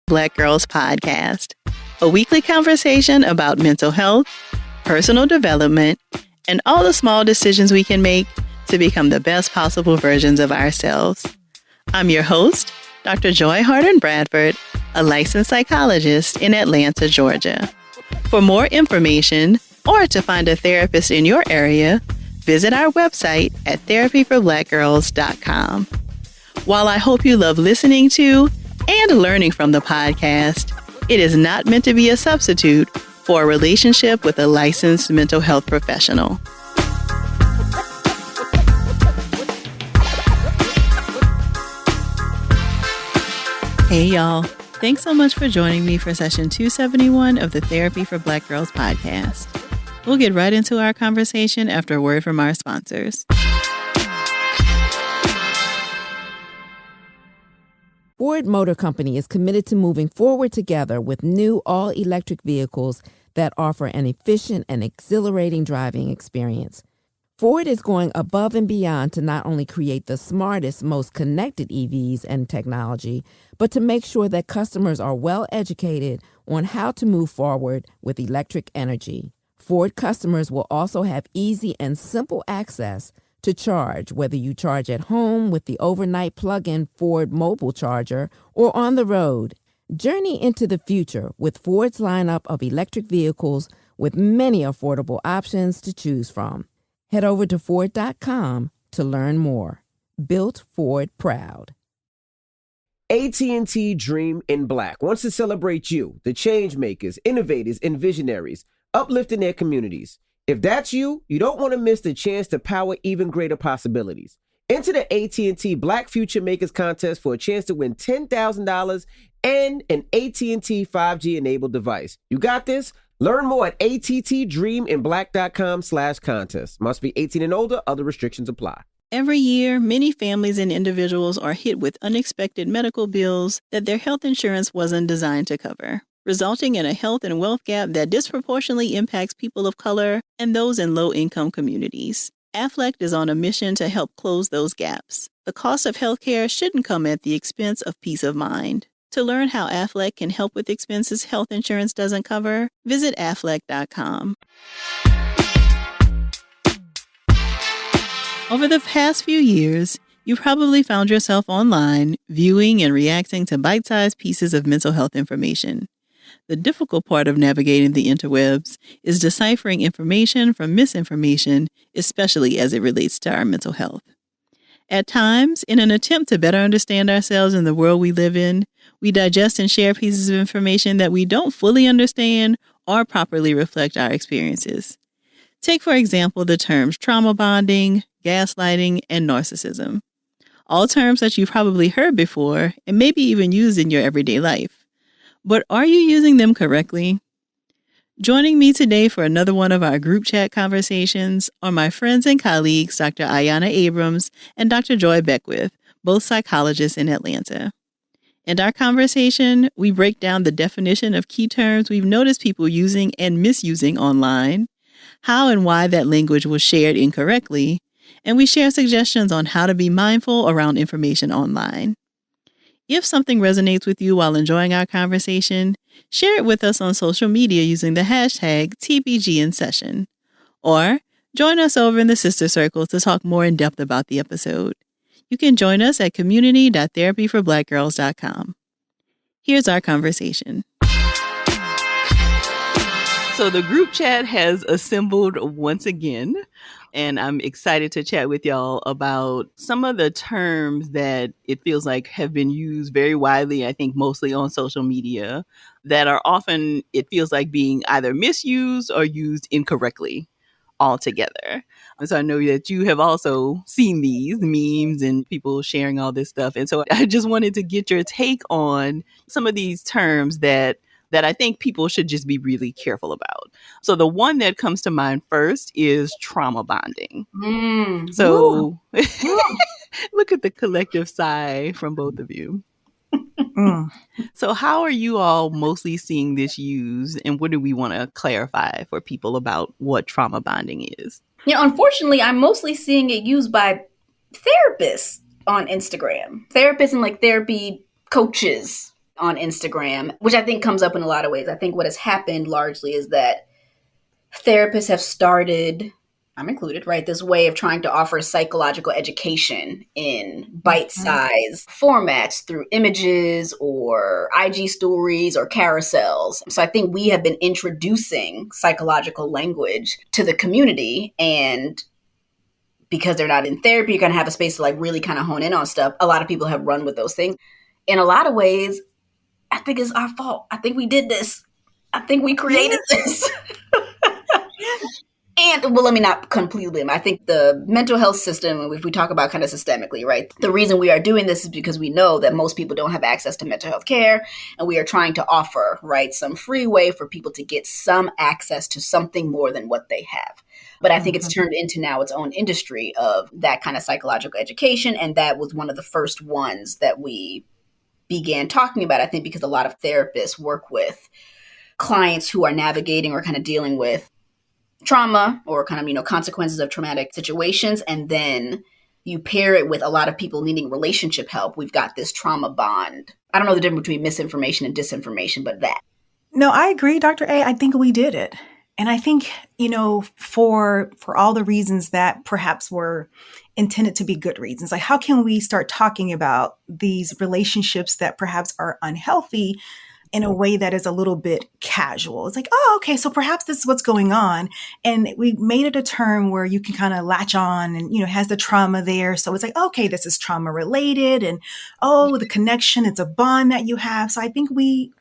Black Girls Podcast, a weekly conversation about mental health, personal development, and all the small decisions we can make to become the best possible versions of ourselves. I'm your host, Dr. Joy Harden Bradford, a licensed psychologist in Atlanta, Georgia. For more information or to find a therapist in your area, visit our website at therapyforblackgirls.com. While I hope you love listening to and learning from the podcast, it is not meant to be a substitute for a relationship with a licensed mental health professional. Hey, y'all. Thanks so much for joining me for session 271 of the Therapy for Black Girls podcast. We'll get right into our conversation after a word from our sponsors. Ford Motor Company is committed to moving forward together with new all-electric vehicles that offer an efficient and exhilarating driving experience. Ford is going above and beyond to not only create the smartest, most connected EVs and technology, but to make sure that customers are well educated on how to move forward with electric energy. Ford customers will also have easy and simple access to charge, whether you charge at home with the overnight plug-in Ford mobile charger or on the road. Journey into the future with Ford's lineup of electric vehicles with many affordable options to choose from. Head over to Ford.com to learn more. Built Ford proud. AT&T Dream in Black wants to celebrate you, the change makers, innovators, and visionaries, uplifting their communities. If that's you, you don't want to miss the chance to power even greater possibilities. Enter the AT&T Black Future Makers Contest for a chance to win $10,000 and an AT&T 5G-enabled device. You got this? Learn more at attdreaminblack.com/contest. Must be 18 and older. Other restrictions apply. Every year, many families and individuals are hit with unexpected medical bills that their health insurance wasn't designed to cover, resulting in a health and wealth gap that disproportionately impacts people of color and those in low-income communities. Aflac is on a mission to help close those gaps. The cost of healthcare shouldn't come at the expense of peace of mind. To learn how Aflac can help with expenses health insurance doesn't cover, visit aflac.com. Over the past few years, you probably found yourself online viewing and reacting to bite-sized pieces of mental health information. The difficult part of navigating the interwebs is deciphering information from misinformation, especially as it relates to our mental health. At times, in an attempt to better understand ourselves and the world we live in, we digest and share pieces of information that we don't fully understand or properly reflect our experiences. Take, for example, the terms trauma bonding, gaslighting, and narcissism. All terms that you've probably heard before and maybe even used in your everyday life. But are you using them correctly? Joining me today for another one of our group chat conversations are my friends and colleagues, Dr. Ayana Abrams and Dr. Joy Beckwith, both psychologists in Atlanta. In our conversation, we break down the definition of key terms we've noticed people using and misusing online, how and why that language was shared incorrectly, and we share suggestions on how to be mindful around information online. If something resonates with you while enjoying our conversation, share it with us on social media using the hashtag TBGInSession. Or join us over in the Sister Circle to talk more in depth about the episode. You can join us at community.therapyforblackgirls.com. Here's our conversation. So the group chat has assembled once again, and I'm excited to chat with y'all about some of the terms that it feels like have been used very widely, I think mostly on social media, that are often, it feels like, being either misused or used incorrectly altogether. And so I know that you have also seen these memes and people sharing all this stuff. And so I just wanted to get your take on some of these terms that I think people should just be really careful about. So the one that comes to mind first is trauma bonding. So look at the collective sigh from both of you. So how are you all mostly seeing this used, and what do we want to clarify for people about what trauma bonding is? Unfortunately, I'm mostly seeing it used by therapists on Instagram. Therapists and like therapy coaches, on Instagram, which I think comes up in a lot of ways. I think what has happened largely is that therapists have started, I'm included, right, this way of trying to offer psychological education in bite-sized formats through images or IG stories or carousels. So I think we have been introducing psychological language to the community, and because they're not in therapy, you're going to have a space to like really kind of hone in on stuff. A lot of people have run with those things. In a lot of ways, I think it's our fault. I think we did this. I think we created this. And, well, let me not completely blame. I think the mental health system, if we talk about kind of systemically, right, the reason we are doing this is because we know that most people don't have access to mental health care. And we are trying to offer, right, some free way for people to get some access to something more than what they have. But I think it's turned into now its own industry of that kind of psychological education. And that was one of the first ones that we began talking about, I think, because a lot of therapists work with clients who are navigating or kind of dealing with trauma or kind of, consequences of traumatic situations. And then you pair it with a lot of people needing relationship help. We've got this trauma bond. I don't know the difference between misinformation and disinformation, but that. No, I agree, Dr. A. I think we did it. And I think, for all the reasons that perhaps were intended to be good reasons, like how can we start talking about these relationships that perhaps are unhealthy in a way that is a little bit casual? It's like, oh, okay, so perhaps this is what's going on. And we made it a term where you can kind of latch on and, has the trauma there. So it's like, okay, this is trauma related. And, oh, the connection, it's a bond that you have. So I think we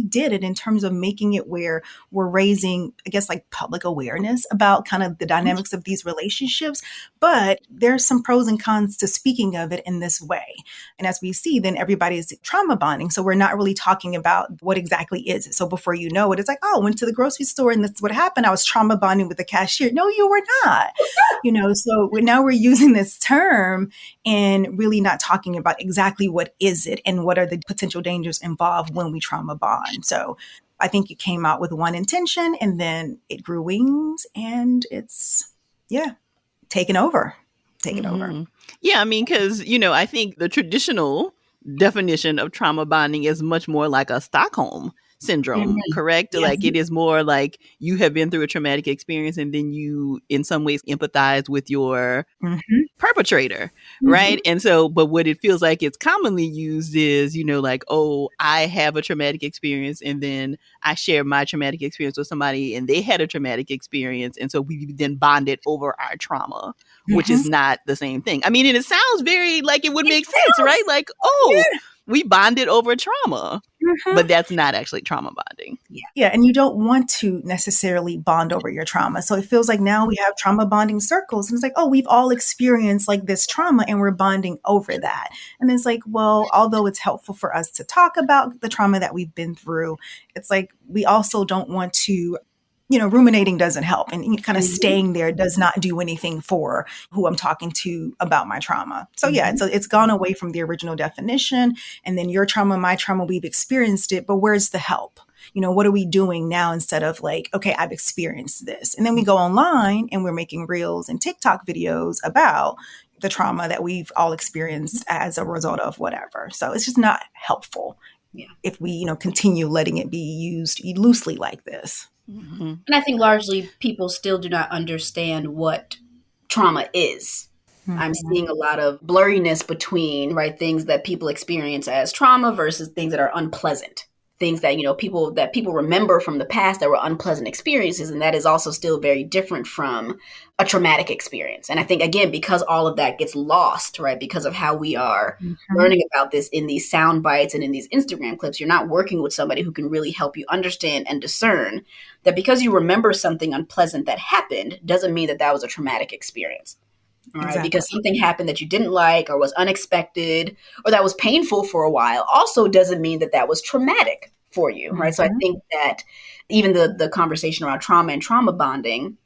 did it in terms of making it where we're raising, I guess, like public awareness about kind of the dynamics of these relationships. But there's some pros and cons to speaking of it in this way. And as we see, then everybody is trauma bonding. So we're not really talking about what exactly is it. So before you know it, it's like, oh, I went to the grocery store and that's what happened. I was trauma bonding with the cashier. No, you were not. So now we're using this term and really not talking about exactly what is it and what are the potential dangers involved when we trauma bond. So I think you came out with one intention and then it grew wings and it's, taken over. Yeah, I mean, because, I think the traditional definition of trauma bonding is much more like a Stockholm syndrome, correct? Yes. Like it is more like you have been through a traumatic experience and then you in some ways empathize with your perpetrator, right? And so, but what it feels like it's commonly used is, like, oh, I have a traumatic experience and then I share my traumatic experience with somebody and they had a traumatic experience. And so we then bonded over our trauma, which is not the same thing. I mean, and it sounds very like it would make sense, right? Like, oh, we bonded over trauma, but that's not actually trauma bonding. Yeah. And you don't want to necessarily bond over your trauma. So it feels like now we have trauma bonding circles. And it's like, oh, we've all experienced like this trauma and we're bonding over that. And it's like, well, although it's helpful for us to talk about the trauma that we've been through, it's like we also don't want to, ruminating doesn't help, and kind of staying there does not do anything for who I'm talking to about my trauma. So it's gone away from the original definition, and then your trauma, my trauma, we've experienced it, but where's the help? What are we doing now instead of like, okay, I've experienced this. And then we go online and we're making reels and TikTok videos about the trauma that we've all experienced as a result of whatever. So it's just not helpful if we, continue letting it be used loosely like this. And I think largely people still do not understand what trauma is. I'm seeing a lot of blurriness between, right, things that people experience as trauma versus things that are unpleasant. Things that, people remember from the past that were unpleasant experiences. And that is also still very different from a traumatic experience. And I think, again, because all of that gets lost, right, because of how we are learning about this in these sound bites and in these Instagram clips, you're not working with somebody who can really help you understand and discern that because you remember something unpleasant that happened doesn't mean that that was a traumatic experience. All right, exactly. Because something happened that you didn't like or was unexpected or that was painful for a while also doesn't mean that that was traumatic for you, right? So I think that even the conversation around trauma and trauma bonding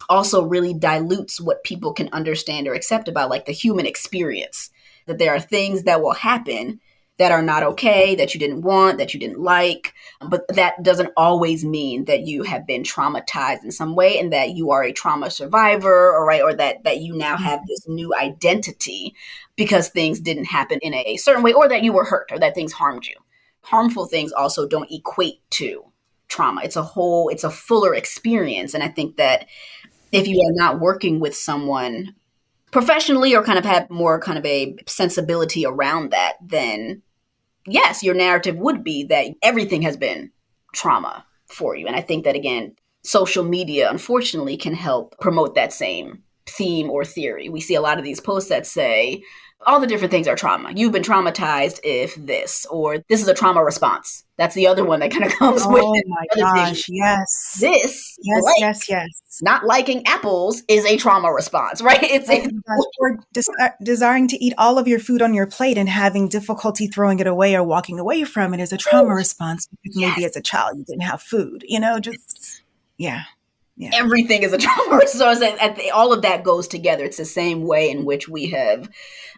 also really dilutes what people can understand or accept about like the human experience, that there are things that will happen that are not okay, that you didn't want, that you didn't like, but that doesn't always mean that you have been traumatized in some way and that you are a trauma survivor, or that you now have this new identity because things didn't happen in a certain way, or that you were hurt or that things harmed you. harmful things also don't equate to trauma. It's a fuller experience. And I think that if you are not working with someone professionally or kind of have more kind of a sensibility around that, then yes, your narrative would be that everything has been trauma for you. And I think that, again, social media, unfortunately, can help promote that same theme or theory. We see a lot of these posts that say, all the different things are trauma. You've been traumatized if this, or this is a trauma response. That's the other one that kind of comes with Oh it. my Other gosh, thing, yes. this, Yes, like, yes, yes. not liking apples is a trauma response, right? Oh my gosh. Or desiring to eat all of your food on your plate and having difficulty throwing it away or walking away from it is a trauma response because maybe yes. as a child you didn't have food, just, yeah. Yeah. Everything is a trauma response. All of that goes together. It's the same way in which we have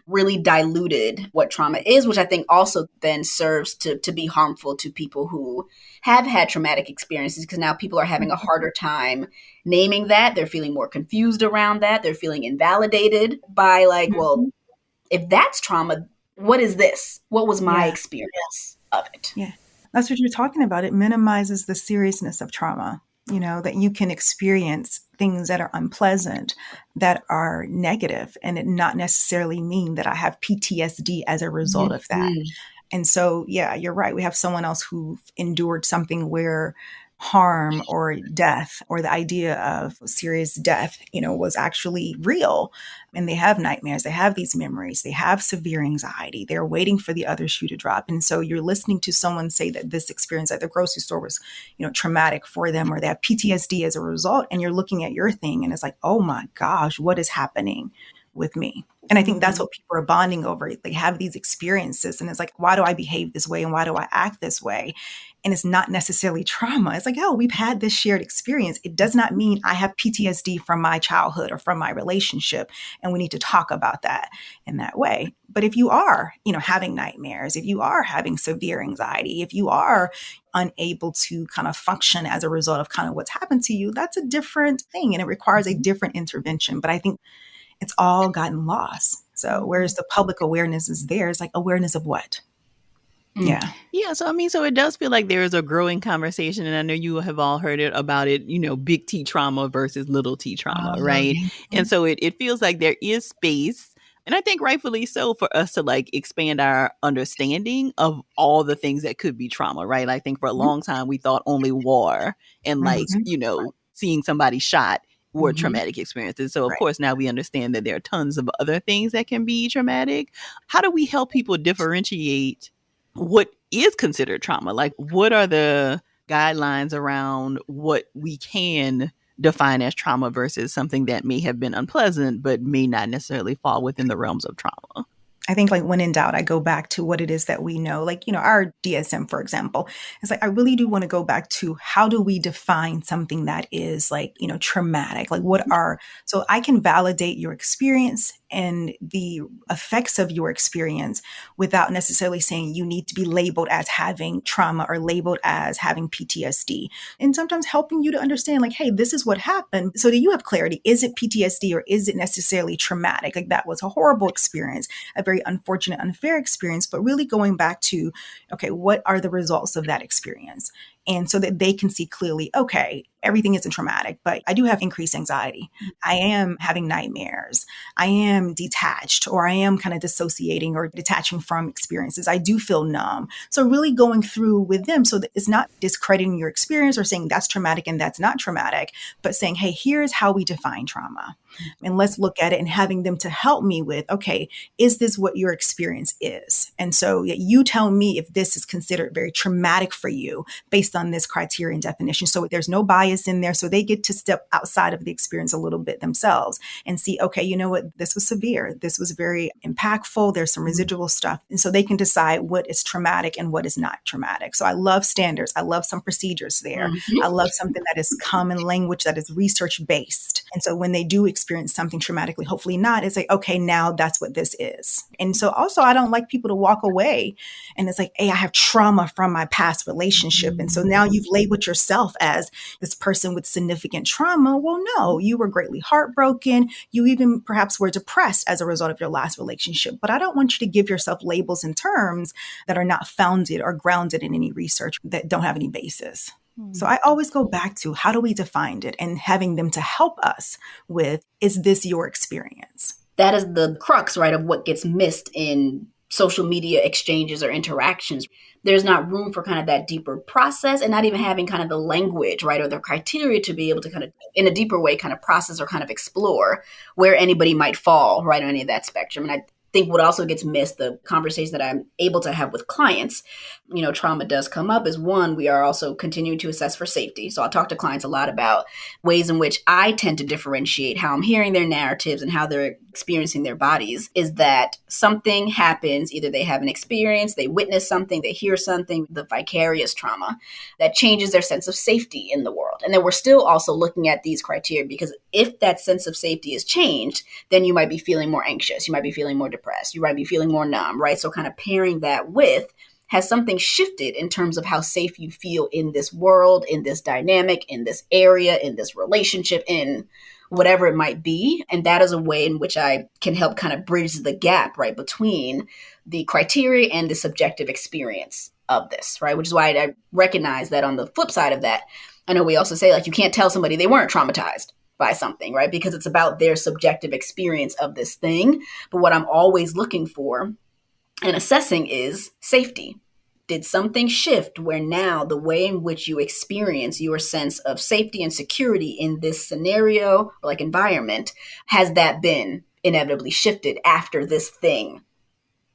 really diluted what trauma is, which I think also then serves to be harmful to people who have had traumatic experiences, because now people are having a harder time naming that. They're feeling more confused around that. They're feeling invalidated by, like, well, if that's trauma, what is this? What was my Yeah. experience of it? Yeah. That's what you're talking about. It minimizes the seriousness of trauma, that you can experience things that are unpleasant, that are negative, and it not necessarily mean that I have PTSD as a result of that. And so, yeah, you're right. We have someone else who endured something where harm or death or the idea of serious death, was actually real. And they have nightmares. They have these memories. They have severe anxiety. They're waiting for the other shoe to drop. And so you're listening to someone say that this experience at the grocery store was, traumatic for them, or they have PTSD as a result. And you're looking at your thing and it's like, oh my gosh, what is happening with me? And I think that's what people are bonding over. They have these experiences and it's like, why do I behave this way? And why do I act this way? And it's not necessarily trauma. It's like, oh, we've had this shared experience. It does not mean I have PTSD from my childhood or from my relationship. And we need to talk about that in that way. But if you are, having nightmares, if you are having severe anxiety, if you are unable to kind of function as a result of kind of what's happened to you, that's a different thing. And it requires a different intervention. But I think it's all gotten lost. So whereas the public awareness is there, it's like awareness of what? Yeah. Yeah. So it does feel like there is a growing conversation, and I know you have all heard it about it, big T trauma versus little T trauma, right? And so it feels like there is space, and I think rightfully so, for us to like expand our understanding of all the things that could be trauma, right? I think for a long time we thought only war and like, seeing somebody shot were traumatic experiences. So of course now we understand that there are tons of other things that can be traumatic. How do we help people differentiate what is considered trauma? Like, what are the guidelines around what we can define as trauma versus something that may have been unpleasant but may not necessarily fall within the realms of trauma? I think like when in doubt, I go back to what it is that we know, like, our DSM, for example. It's like, I really do want to go back to how do we define something that is like, traumatic? Like so I can validate your experience and the effects of your experience without necessarily saying you need to be labeled as having trauma or labeled as having PTSD. And sometimes helping you to understand like, hey, this is what happened. So that you have clarity. Is it PTSD or is it necessarily traumatic? Like that was a horrible experience, a very unfortunate, unfair experience, but really going back to, okay, what are the results of that experience? And so that they can see clearly, okay, everything isn't traumatic, but I do have increased anxiety. I am having nightmares. I am detached, or I am kind of dissociating or detaching from experiences. I do feel numb. So really going through with them so that it's not discrediting your experience or saying that's traumatic and that's not traumatic, but saying, hey, here's how we define trauma. And let's look at it, and having them to help me with, okay, is this what your experience is? And so you tell me if this is considered very traumatic for you based on this criteria and definition. So there's no bias in there. So they get to step outside of the experience a little bit themselves and see, okay, you know what? This was severe. This was very impactful. There's some residual stuff. And so they can decide what is traumatic and what is not traumatic. So I love standards. I love some procedures there. I love something that is common language, that is research based. And so when they do experience experienced something traumatically, hopefully not, it's like, okay, now that's what this is. And so also I don't like people to walk away and it's like, hey, I have trauma from my past relationship. And so now you've labeled yourself as this person with significant trauma. Well, no, you were greatly heartbroken. You even perhaps were depressed as a result of your last relationship. But I don't want you to give yourself labels and terms that are not founded or grounded in any research that don't have any basis. So I always go back to how do we define it and having them to help us with, is this your experience? That is the crux, right, of what gets missed in social media exchanges or interactions. There's not room for kind of that deeper process and not even having kind of the language, right, or the criteria to be able to kind of, in a deeper way, kind of process or kind of explore where anybody might fall, right, on any of that spectrum. And I think what also gets missed, the conversation that I'm able to have with clients, trauma does come up, is one, we are also continuing to assess for safety. So I'll talk to clients a lot about ways in which I tend to differentiate how I'm hearing their narratives and how they're experiencing their bodies, is that something happens, either they have an experience, they witness something, they hear something, the vicarious trauma that changes their sense of safety in the world. And then we're still also looking at these criteria, because if that sense of safety is changed, then you might be feeling more anxious, you might be feeling more depressed, you might be feeling more numb, right? So kind of pairing that with, has something shifted in terms of how safe you feel in this world, in this dynamic, in this area, in this relationship, in whatever it might be. And that is a way in which I can help kind of bridge the gap, right, between the criteria and the subjective experience of this, right? Which is why I recognize that on the flip side of that, I know we also say, like, you can't tell somebody they weren't traumatized by something, right? Because it's about their subjective experience of this thing. But what I'm always looking for and assessing is safety. Did something shift where now the way in which you experience your sense of safety and security in this scenario or like environment, has that been inevitably shifted after this thing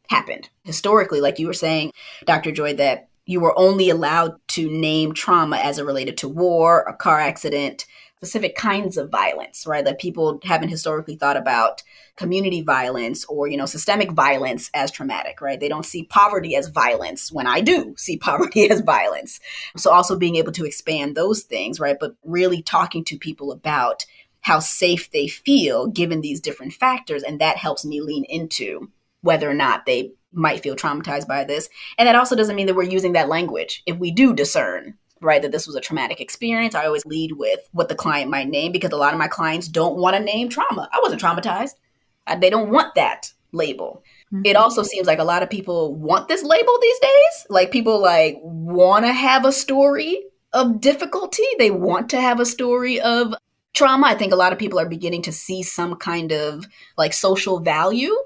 happened? Historically, like you were saying, Dr. Joy, that you were only allowed to name trauma as it related to war, a car accident, specific kinds of violence, right? That people haven't historically thought about community violence or, systemic violence as traumatic, right? They don't see poverty as violence when I do see poverty as violence. So also being able to expand those things, right? But really talking to people about how safe they feel given these different factors. And that helps me lean into whether or not they might feel traumatized by this. And that also doesn't mean that we're using that language. If we do discern, right, that this was a traumatic experience, I always lead with what the client might name, because a lot of my clients don't want to name trauma. I wasn't traumatized. They don't want that label. Mm-hmm. It also seems like a lot of people want this label these days. Like people want to have a story of difficulty. They want to have a story of trauma. I think a lot of people are beginning to see some kind of like social value.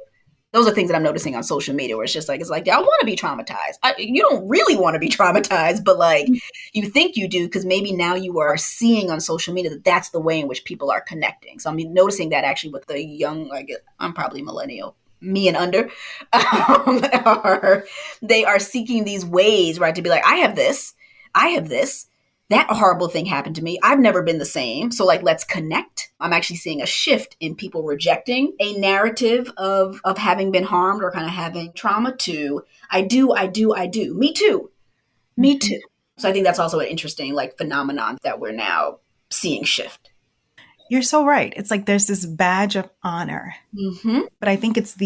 Those are things that I'm noticing on social media where it's like, I want to be traumatized. You don't really want to be traumatized, but you think you do, because maybe now you are seeing on social media that that's the way in which people are connecting. So I'm noticing that actually with the young, I'm probably millennial, me and under, they are seeking these ways, right, to be like, I have this, that horrible thing happened to me. I've never been the same. So let's connect. I'm actually seeing a shift in people rejecting a narrative of having been harmed or kind of having trauma to, I do. Me too. So I think that's also an interesting phenomenon that we're now seeing shift. You're so right. It's like there's this badge of honor. Mm-hmm. But I think it's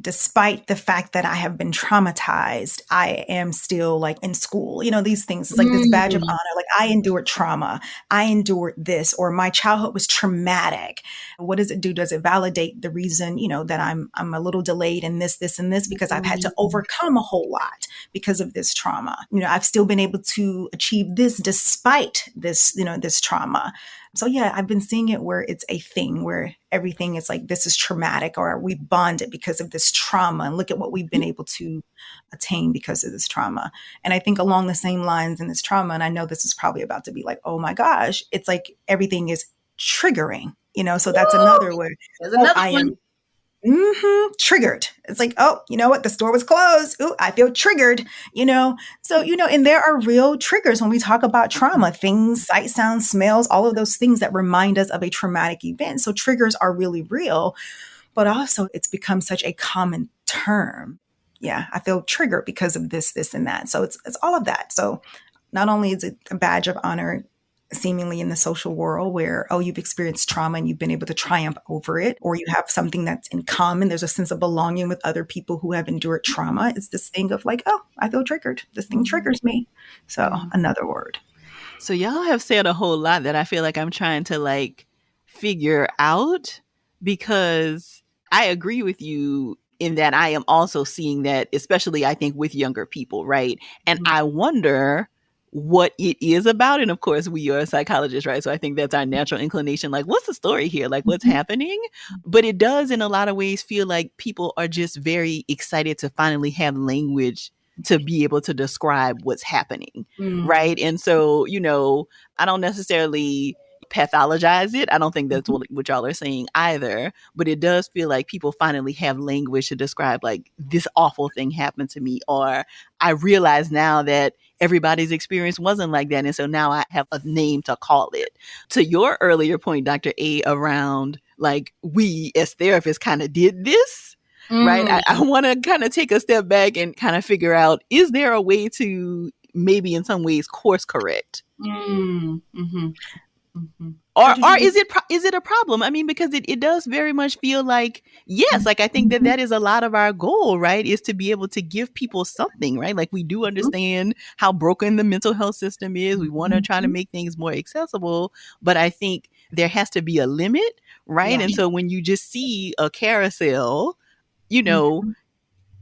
despite the fact that I have been traumatized, I am still in school, these things. It's like this badge of honor. I endured trauma. I endured this, or my childhood was traumatic. What does it do? Does it validate the reason, that I'm a little delayed in this, and this, because I've had to overcome a whole lot because of this trauma. I've still been able to achieve this despite this, this trauma. So yeah, I've been seeing it where it's a thing where everything is this is traumatic, or we bonded because of this trauma, and look at what we've been able to attain because of this trauma. And I think along the same lines in this trauma, and I know this is probably about to be oh my gosh, it's everything is triggering, so that's another way. I am triggered. It's oh, you know what? The store was closed. Ooh, I feel triggered, So, and there are real triggers when we talk about trauma, things, sight, sound, smells, all of those things that remind us of a traumatic event. So triggers are really real, but also it's become such a common term. Yeah, I feel triggered because of this, and that. So it's all of that. So not only is it a badge of honor seemingly in the social world where, oh, you've experienced trauma and you've been able to triumph over it, or you have something that's in common. There's a sense of belonging with other people who have endured trauma. It's this thing of like, oh, I feel triggered. This thing triggers me. So another word. So y'all have said a whole lot that I feel like I'm trying to like figure out, because I agree with you in that I am also seeing that, especially I think with younger people, right? And I wonder what it is about. And of course, we are psychologists, right? So I think that's our natural inclination. Like, what's the story here? Like, what's happening? But it does, in a lot of ways, feel like people are just very excited to finally have language to be able to describe what's happening, right? And so, you know, I don't necessarily pathologize it. I don't think that's what y'all are saying either, but it does feel like people finally have language to describe like, this awful thing happened to me, or I realize now that everybody's experience wasn't like that, and so now I have a name to call it. To your earlier point, Dr. A, around like, we as therapists kind of did this, right? I want to kind of take a step back and kind of figure out, is there a way to maybe in some ways course correct? Or is it a problem? I mean, because it does very much feel like, yes, like I think that is a lot of our goal, right? Is to be able to give people something, right? Like, we do understand how broken the mental health system is. We want to try to make things more accessible, but I think there has to be a limit, right? And so when you just see a carousel, you know,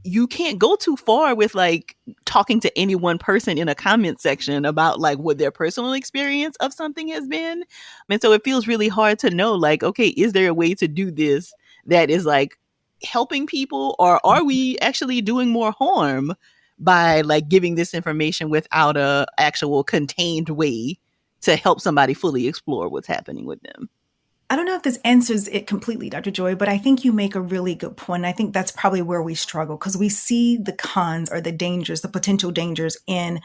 you can't go too far with like talking to any one person in a comment section about like what their personal experience of something has been. And so it feels really hard to know, like, okay, is there a way to do this that is like helping people, or are we actually doing more harm by like giving this information without a actual contained way to help somebody fully explore what's happening with them? I don't know if this answers it completely, Dr. Joy, but I think you make a really good point. I think that's probably where we struggle, because we see the cons or the dangers, the potential dangers in,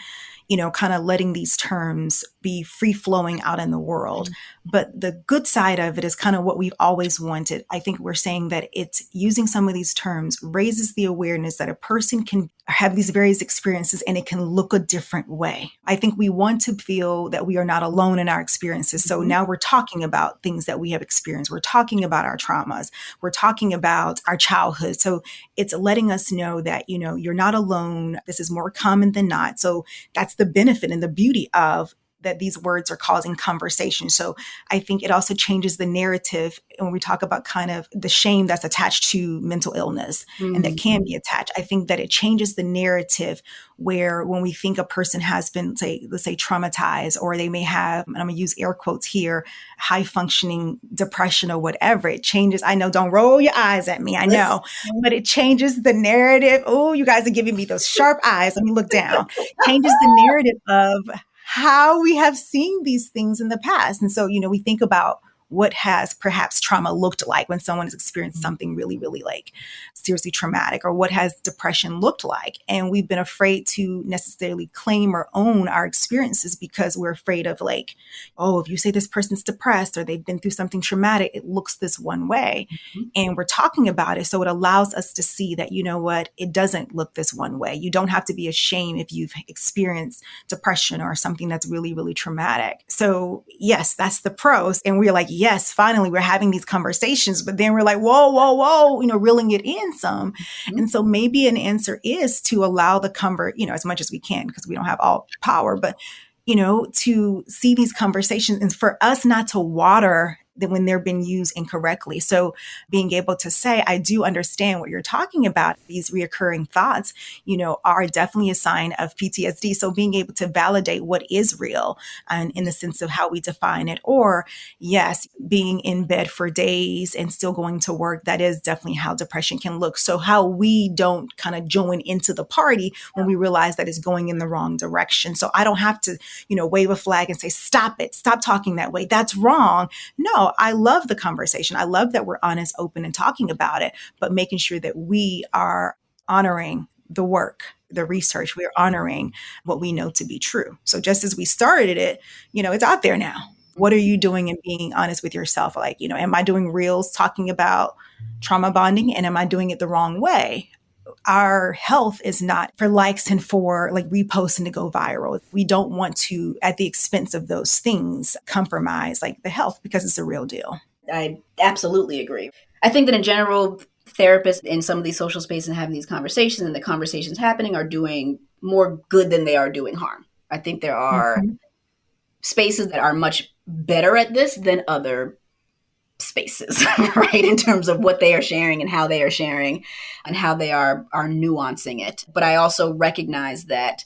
you know, kind of letting these terms be free flowing out in the world. But the good side of it is kind of what we've always wanted. I think we're saying that it's using some of these terms raises the awareness that a person can have these various experiences and it can look a different way. I think we want to feel that we are not alone in our experiences. So now we're talking about things that we have experienced. We're talking about our traumas. We're talking about our childhood. So it's letting us know that, you know, you're not alone. This is more common than not. So that's the benefit and the beauty of that these words are causing conversation. So I think it also changes the narrative when we talk about kind of the shame that's attached to mental illness and that can be attached. I think that it changes the narrative where when we think a person has been, let's say traumatized, or they may have, and I'm going to use air quotes here, high functioning depression or whatever, it changes. I know, don't roll your eyes at me. I know, but it changes the narrative. Oh, you guys are giving me those sharp eyes. Let me look down. Changes the narrative of how we have seen these things in the past. And so, you know, we think about what has perhaps trauma looked like when someone has experienced something really, really like seriously traumatic, or what has depression looked like. And we've been afraid to necessarily claim or own our experiences because we're afraid of like, oh, if you say this person's depressed or they've been through something traumatic, it looks this one way. And we're talking about it. So it allows us to see that, you know what, it doesn't look this one way. You don't have to be ashamed if you've experienced depression or something that's really, really traumatic. So yes, that's the pros. And we're like, yes, finally we're having these conversations, but then we're like, whoa, you know, reeling it in some. And so maybe an answer is to allow the you know, as much as we can, because we don't have all power, but, you know, to see these conversations and for us not to water that when they're being used incorrectly. So being able to say, I do understand what you're talking about. These reoccurring thoughts, you know, are definitely a sign of PTSD. So being able to validate what is real and in the sense of how we define it, or yes, being in bed for days and still going to work, that is definitely how depression can look. So how we don't kind of join into the party when we realize that it's going in the wrong direction. So I don't have to, you know, wave a flag and say, stop it, stop talking that way. That's wrong. No, I love the conversation. I love that we're honest, open, and talking about it, but making sure that we are honoring the work, the research, we're honoring what we know to be true. So just as we started it, you know, it's out there now. What are you doing and being honest with yourself? Like, you know, am I doing reels talking about trauma bonding, and am I doing it the wrong way? our health is not for likes and for like reposting to go viral. We don't want to, at the expense of those things, compromise like the health, because it's a real deal. I absolutely agree. I think that in general, therapists in some of these social spaces and having these conversations, and the conversations happening are doing more good than they are doing harm. I think there are spaces that are much better at this than other spaces, right? In terms of what they are sharing and how they are sharing and how they are nuancing it. But I also recognize that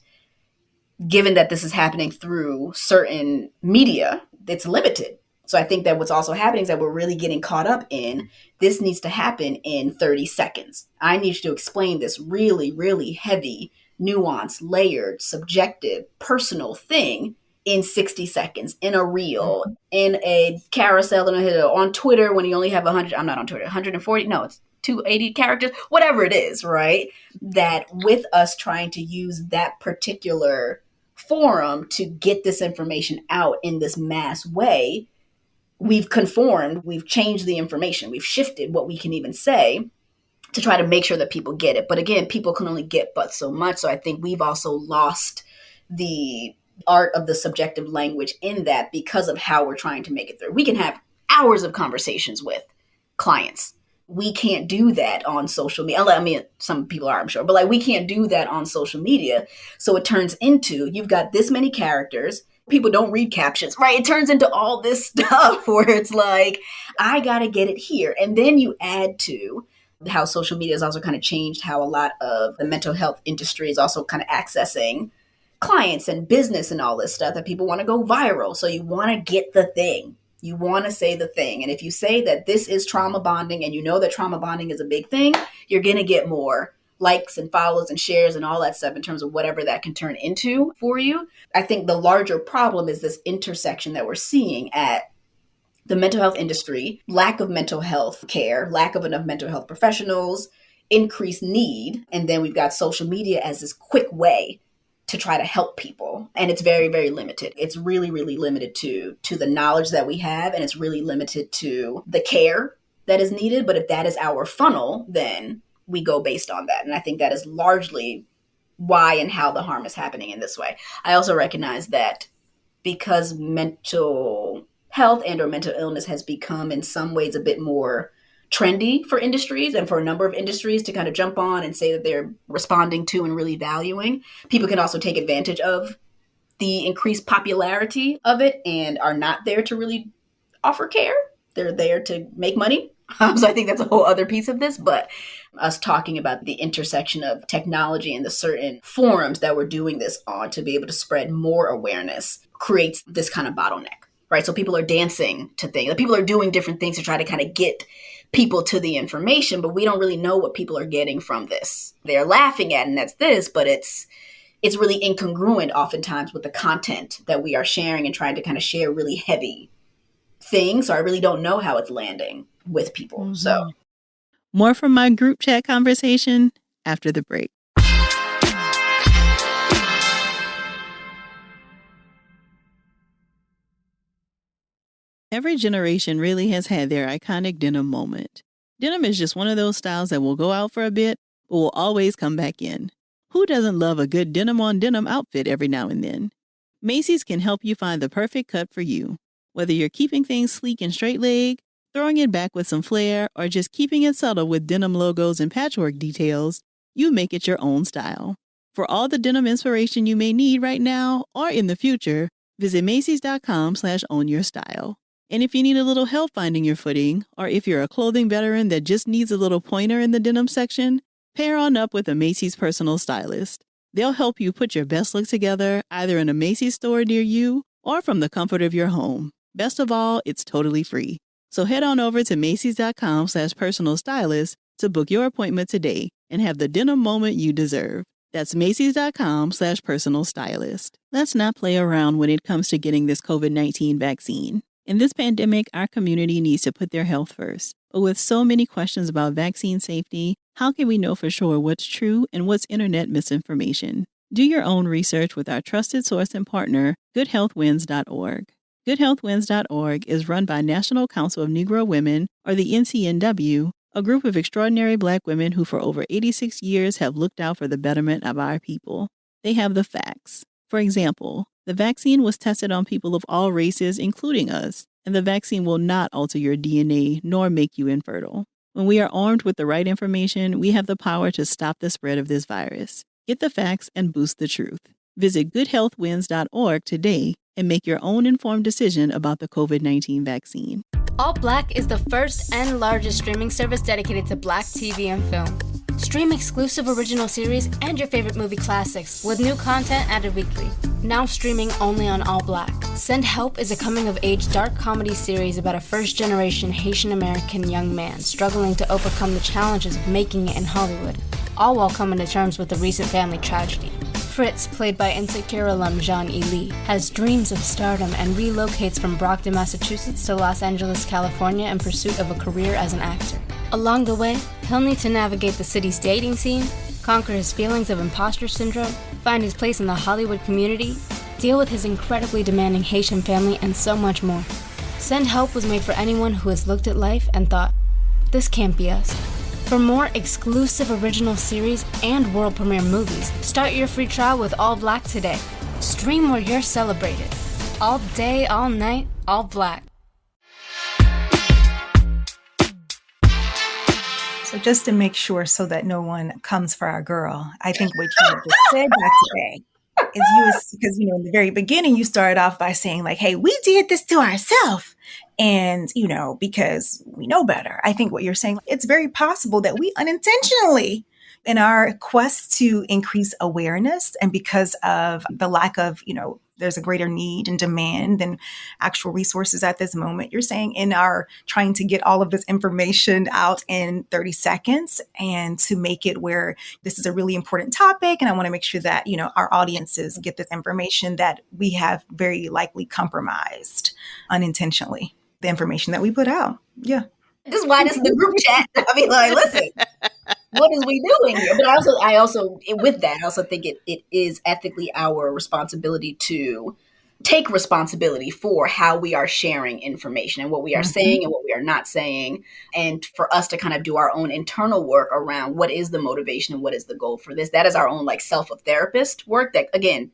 given that this is happening through certain media, it's limited. So I think that what's also happening is that we're really getting caught up in this needs to happen in 30 seconds. I need you to explain this really, really heavy, nuanced, layered, subjective, personal thing in 60 seconds, in a reel, in a carousel, on Twitter when you only have 100, I'm not on Twitter, 140, no, it's 280 characters, whatever it is, right? That with us trying to use that particular forum to get this information out in this mass way, we've conformed, we've changed the information, we've shifted what we can even say to try to make sure that people get it. But again, people can only get but so much. So I think we've also lost the art of the subjective language in that because of how we're trying to make it through. We can have hours of conversations with clients. We can't do that on social media. I mean, some people are, I'm sure, but like we can't do that on social media. So it turns into, you've got this many characters. People don't read captions, right? It turns into all this stuff where it's like, I got to get it here. And then you add to how social media has also kind of changed how a lot of the mental health industry is also kind of accessing clients and business and all this stuff, that people want to go viral. So you want to get the thing. You want to say the thing. And if you say that this is trauma bonding and you know that trauma bonding is a big thing, you're going to get more likes and follows and shares and all that stuff in terms of whatever that can turn into for you. I think the larger problem is this intersection that we're seeing at the mental health industry, lack of mental health care, lack of enough mental health professionals, increased need. And then we've got social media as this quick way to try to help people. And it's very, very limited. It's really, really limited to the knowledge that we have. And it's really limited to the care that is needed. But if that is our funnel, then we go based on that. And I think that is largely why and how the harm is happening in this way. I also recognize that because mental health and or mental illness has become in some ways a bit more trendy for industries and for a number of industries to kind of jump on and say that they're responding to and really valuing, people can also take advantage of the increased popularity of it and are not there to really offer care. They're there to make money. So I think that's a whole other piece of this, but us talking about the intersection of technology and the certain forums that we're doing this on to be able to spread more awareness creates this kind of bottleneck, right? So people are dancing to things. People are doing different things to try to kind of get people to the information, but we don't really know what people are getting from this. They're laughing at, and that's this, but it's really incongruent oftentimes with the content that we are sharing and trying to kind of share really heavy things. So I really don't know how it's landing with people. Mm-hmm. So more from my group chat conversation after the break. Every generation really has had their iconic denim moment. Denim is just one of those styles that will go out for a bit, but will always come back in. Who doesn't love a good denim on denim outfit every now and then? Macy's can help you find the perfect cut for you. Whether you're keeping things sleek and straight leg, throwing it back with some flair, or just keeping it subtle with denim logos and patchwork details, you make it your own style. For all the denim inspiration you may need right now or in the future, visit Macys.com/ownyourstyle. And if you need a little help finding your footing, or if you're a clothing veteran that just needs a little pointer in the denim section, pair on up with a Macy's personal stylist. They'll help you put your best look together either in a Macy's store near you or from the comfort of your home. Best of all, it's totally free. So head on over to Macys.com/personal stylist to book your appointment today and have the denim moment you deserve. That's Macys.com/personal stylist. Let's not play around when it comes to getting this COVID-19 vaccine. In this pandemic, our community needs to put their health first. But with so many questions about vaccine safety, how can we know for sure what's true and what's internet misinformation? Do your own research with our trusted source and partner, GoodHealthWins.org. GoodHealthWins.org is run by National Council of Negro Women, or the NCNW, a group of extraordinary Black women who for over 86 years have looked out for the betterment of our people. They have the facts. For example, the vaccine was tested on people of all races, including us, and the vaccine will not alter your DNA nor make you infertile. When we are armed with the right information, we have the power to stop the spread of this virus. Get the facts and boost the truth. Visit goodhealthwins.org today and make your own informed decision about the COVID-19 vaccine. All Black is the first and largest streaming service dedicated to Black TV and film. Stream exclusive original series and your favorite movie classics with new content added weekly. Now streaming only on All Black. Send Help is a coming-of-age dark comedy series about a first-generation Haitian-American young man struggling to overcome the challenges of making it in Hollywood, all while coming to terms with the recent family tragedy. Fritz, played by Insecure alum Jean-E Lee, has dreams of stardom and relocates from Brockton, Massachusetts to Los Angeles, California in pursuit of a career as an actor. Along the way, he'll need to navigate the city's dating scene, conquer his feelings of imposter syndrome, find his place in the Hollywood community, deal with his incredibly demanding Haitian family, and so much more. Send Help was made for anyone who has looked at life and thought, this can't be us. For more exclusive original series and world premiere movies, start your free trial with All Black today. Stream where you're celebrated. All day, all night, All Black. So just to make sure so that no one comes for our girl, I think what you just said, Dr. A, is because, in the very beginning, you started off by saying like, hey, we did this to ourselves. And, because we know better. I think what you're saying, it's very possible that we unintentionally, in our quest to increase awareness and because of the lack of, there's a greater need and demand than actual resources at this moment. You're saying in our trying to get all of this information out in 30 seconds and to make it where this is a really important topic. And I want to make sure that, our audiences get this information that we have very likely compromised unintentionally the information that we put out. Yeah. This is why this is the group chat. I mean, like, listen, what is we doing here? But I also, with that, I also think it is ethically our responsibility to take responsibility for how we are sharing information and what we are saying and what we are not saying. And for us to kind of do our own internal work around what is the motivation and what is the goal for this. That is our own self-therapist work that, again,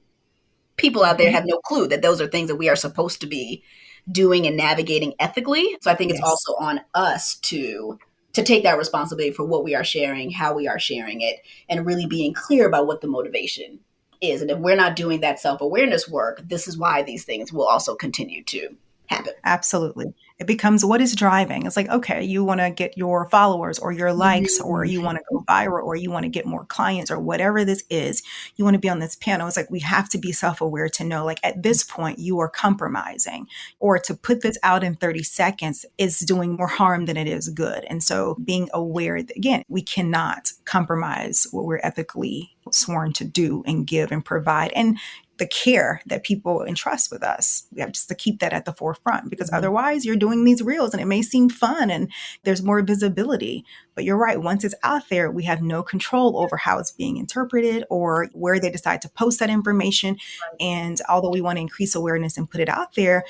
people out there have no clue that those are things that we are supposed to be doing and navigating ethically. So I think it's also on us to take that responsibility for what we are sharing, how we are sharing it, and really being clear about what the motivation is. And if we're not doing that self-awareness work, this is why these things will also continue to happen. Absolutely. It becomes what is driving. It's like, okay, you want to get your followers or your likes, or you want to go viral, or you want to get more clients, or whatever this is. You want to be on this panel. It's like, we have to be self-aware to know, like, at this point, you are compromising, or to put this out in 30 seconds is doing more harm than it is good. And so being aware that, again, we cannot compromise what we're ethically sworn to do and give and provide. And the care that people entrust with us. We have just to keep that at the forefront, because otherwise you're doing these reels and it may seem fun and there's more visibility. But you're right. Once it's out there, we have no control over how it's being interpreted or where they decide to post that information. And although we want to increase awareness and put it out there,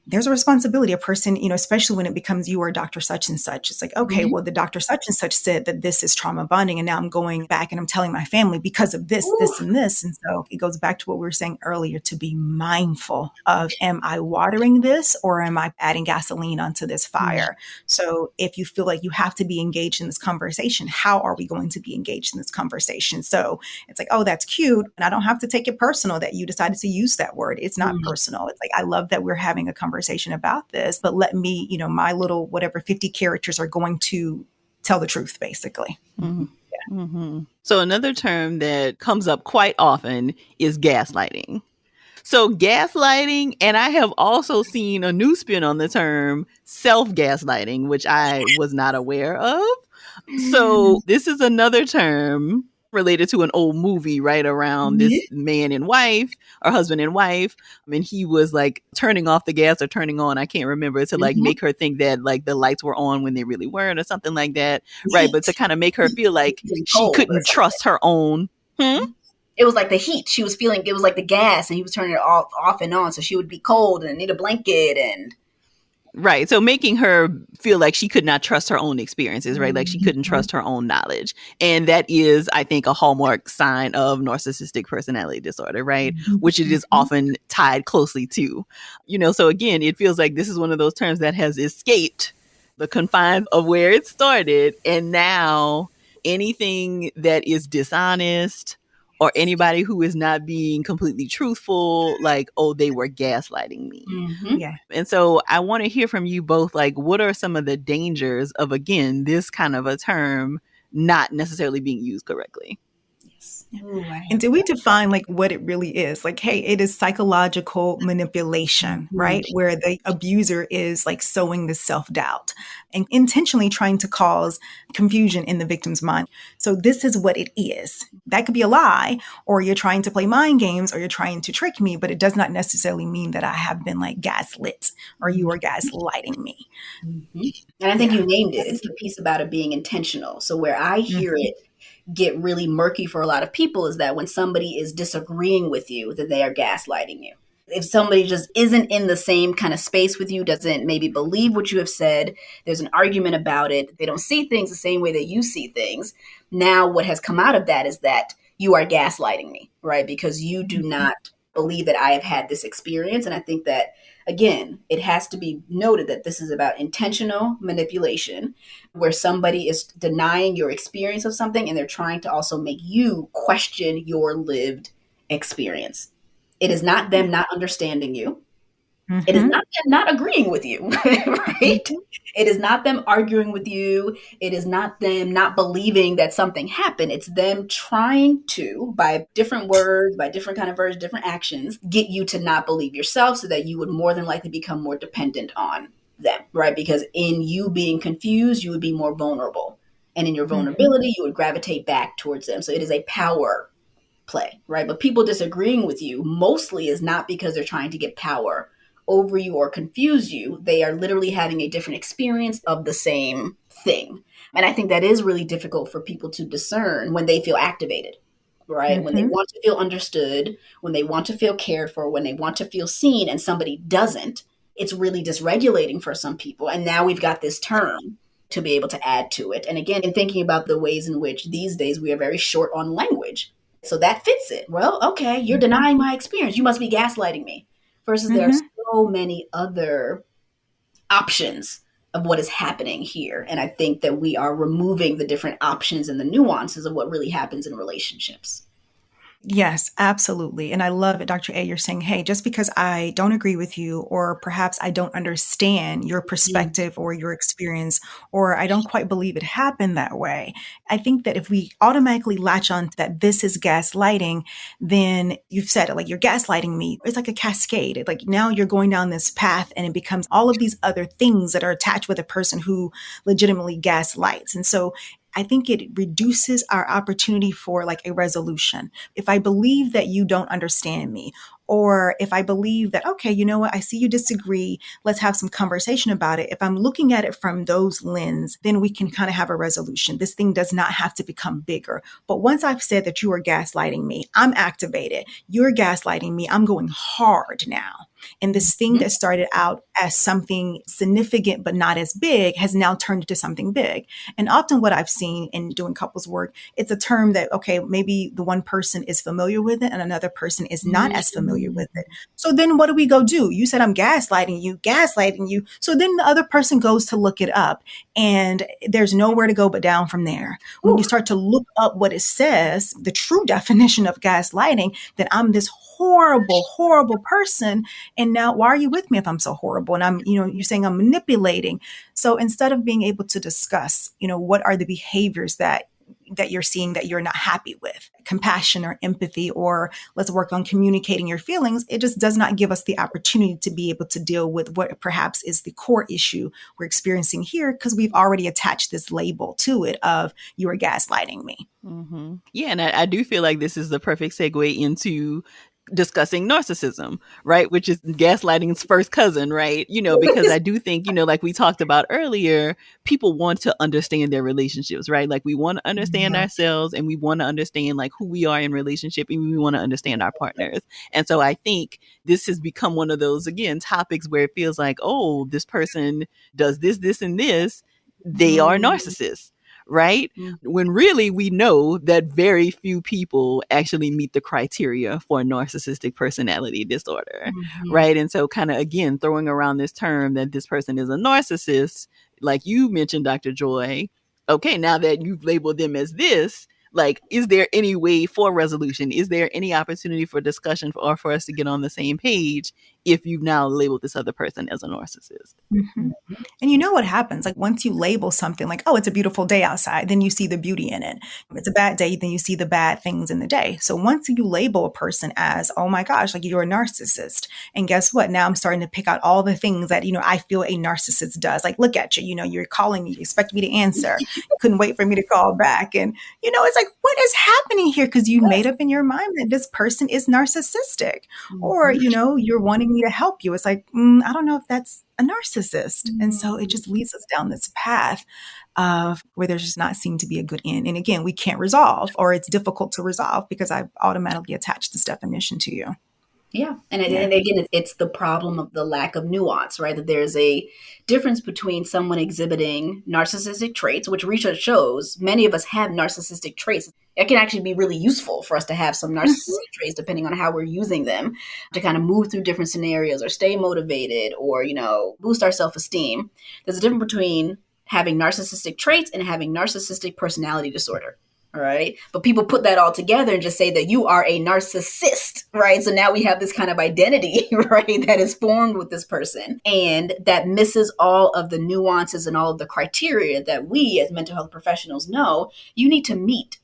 there's a responsibility. A person, especially when it becomes you or Dr. Such and Such, it's like, okay, well, the Dr. Such and Such said that this is trauma bonding. And now I'm going back and I'm telling my family because of this, this, and this. And so it goes back to what we were saying earlier, to be mindful of, am I watering this or am I adding gasoline onto this fire? So if you feel like you have to be engaged in this conversation, how are we going to be engaged in this conversation? So it's like, oh, that's cute. And I don't have to take it personal that you decided to use that word. It's not personal. It's like, I love that we're having a conversation about this, but let me, my little, whatever 50 characters are going to tell the truth, basically. So another term that comes up quite often is gaslighting. So gaslighting, and I have also seen a new spin on the term self-gaslighting, which I was not aware of. So this is another term related to an old movie right around this man and wife, or husband and wife. And he was like turning off the gas or turning on, I can't remember, to like make her think that like the lights were on when they really weren't or something like that. Right. But to kind of make her feel like she couldn't trust her own. It was like the heat. She was feeling, it was like the gas and he was turning it off and on. So she would be cold and need a blanket and Right. So making her feel like she could not trust her own experiences, right? Like she couldn't trust her own knowledge. And that is, I think, a hallmark sign of narcissistic personality disorder, right? Which it is often tied closely to. So again, it feels like this is one of those terms that has escaped the confines of where it started. And now anything that is dishonest or anybody who is not being completely truthful, like, oh, they were gaslighting me. Yeah. And so I want to hear from you both, like, what are some of the dangers of, again, this kind of a term not necessarily being used correctly? And do we define like what it really is? Like, hey, it is psychological manipulation, right? Where the abuser is like sowing the self-doubt and intentionally trying to cause confusion in the victim's mind. So this is what it is. That could be a lie, or you're trying to play mind games, or you're trying to trick me, but it does not necessarily mean that I have been like gaslit or you are gaslighting me. And I think you named it. It's the piece about it being intentional. So where I hear it get really murky for a lot of people is that when somebody is disagreeing with you, that they are gaslighting you. If somebody just isn't in the same kind of space with you, doesn't maybe believe what you have said, there's an argument about it, they don't see things the same way that you see things. Now what has come out of that is that you are gaslighting me, right? Because you do not believe that I have had this experience. And I think that, again, it has to be noted that this is about intentional manipulation, where somebody is denying your experience of something and they're trying to also make you question your lived experience. It is not them not understanding you. It is not them not agreeing with you, right? It is not them arguing with you. It is not them not believing that something happened. It's them trying to, by different words, by different kind of words, different actions, get you to not believe yourself so that you would more than likely become more dependent on them, right? Because in you being confused, you would be more vulnerable. And in your vulnerability, you would gravitate back towards them. So it is a power play, right? But people disagreeing with you mostly is not because they're trying to get power over you or confuse you. They are literally having a different experience of the same thing. And I think that is really difficult for people to discern when they feel activated, right? When they want to feel understood, when they want to feel cared for, when they want to feel seen and somebody doesn't, it's really dysregulating for some people. And now we've got this term to be able to add to it. And again, in thinking about the ways in which these days we are very short on language. So that fits it. Well, okay, you're denying my experience. You must be gaslighting me. Versus there are so many other options of what is happening here. And I think that we are removing the different options and the nuances of what really happens in relationships. Yes, absolutely. And I love it, Dr. A, you're saying, hey, just because I don't agree with you, or perhaps I don't understand your perspective or your experience, or I don't quite believe it happened that way. I think that if we automatically latch on to that this is gaslighting, then you've said it, like you're gaslighting me. It's like a cascade. Like now you're going down this path and it becomes all of these other things that are attached with a person who legitimately gaslights. And so I think it reduces our opportunity for like a resolution. If I believe that you don't understand me, or if I believe that, okay, you know what, I see you disagree, let's have some conversation about it. If I'm looking at it from those lens, then we can kind of have a resolution. This thing does not have to become bigger. But once I've said that you are gaslighting me, I'm activated. You're gaslighting me. I'm going hard now. And this thing that started out as something significant but not as big has now turned into something big. And often what I've seen in doing couples work, it's a term that, okay, maybe the one person is familiar with it and another person is not as familiar with it. So then what do we go do? You said I'm gaslighting you. So then the other person goes to look it up and there's nowhere to go but down from there. When you start to look up what it says, the true definition of gaslighting, that I'm this horrible person. And now why are you with me if I'm so horrible? And I'm, you're saying I'm manipulating. So instead of being able to discuss, what are the behaviors that you're seeing that you're not happy with, compassion or empathy, or let's work on communicating your feelings, it just does not give us the opportunity to be able to deal with what perhaps is the core issue we're experiencing here, because we've already attached this label to it of you are gaslighting me. Yeah, and I do feel like this is the perfect segue into discussing narcissism, right? Which is gaslighting's first cousin, right? Because I do think, like we talked about earlier, people want to understand their relationships, right? Like we want to understand ourselves, and we want to understand like who we are in relationship, and we want to understand our partners. And so I think this has become one of those, again, topics where it feels like, oh, this person does this, and this, they are narcissists. Right? When really we know that very few people actually meet the criteria for a narcissistic personality disorder. Right? And so kind of, again, throwing around this term that this person is a narcissist, like you mentioned, Dr. Joy, okay, now that you've labeled them as this, like, is there any way for resolution? Is there any opportunity for discussion or for us to get on the same page if you've now labeled this other person as a narcissist? And you know what happens? Like once you label something like, oh, it's a beautiful day outside, then you see the beauty in it. If it's a bad day, then you see the bad things in the day. So once you label a person as, oh my gosh, like you're a narcissist. And guess what? Now I'm starting to pick out all the things that, I feel a narcissist does. Like, look at you, you're calling me, you expect me to answer. You couldn't wait for me to call back. And, it's like, what is happening here? Because you made up in your mind that this person is narcissistic. Or, you're wanting me to help you. It's like, I don't know if that's a narcissist. And so it just leads us down this path of where there's just not seem to be a good end. And again, we can't resolve, or it's difficult to resolve because I've automatically attached this definition to you. Yeah. And again, it's the problem of the lack of nuance, right? That there's a difference between someone exhibiting narcissistic traits, which research shows many of us have narcissistic traits. It can actually be really useful for us to have some narcissistic traits, depending on how we're using them to kind of move through different scenarios or stay motivated or, boost our self-esteem. There's a difference between having narcissistic traits and having narcissistic personality disorder. All right. But people put that all together and just say that you are a narcissist, right? So now we have this kind of identity, right, that is formed with this person and that misses all of the nuances and all of the criteria that we as mental health professionals know you need to meet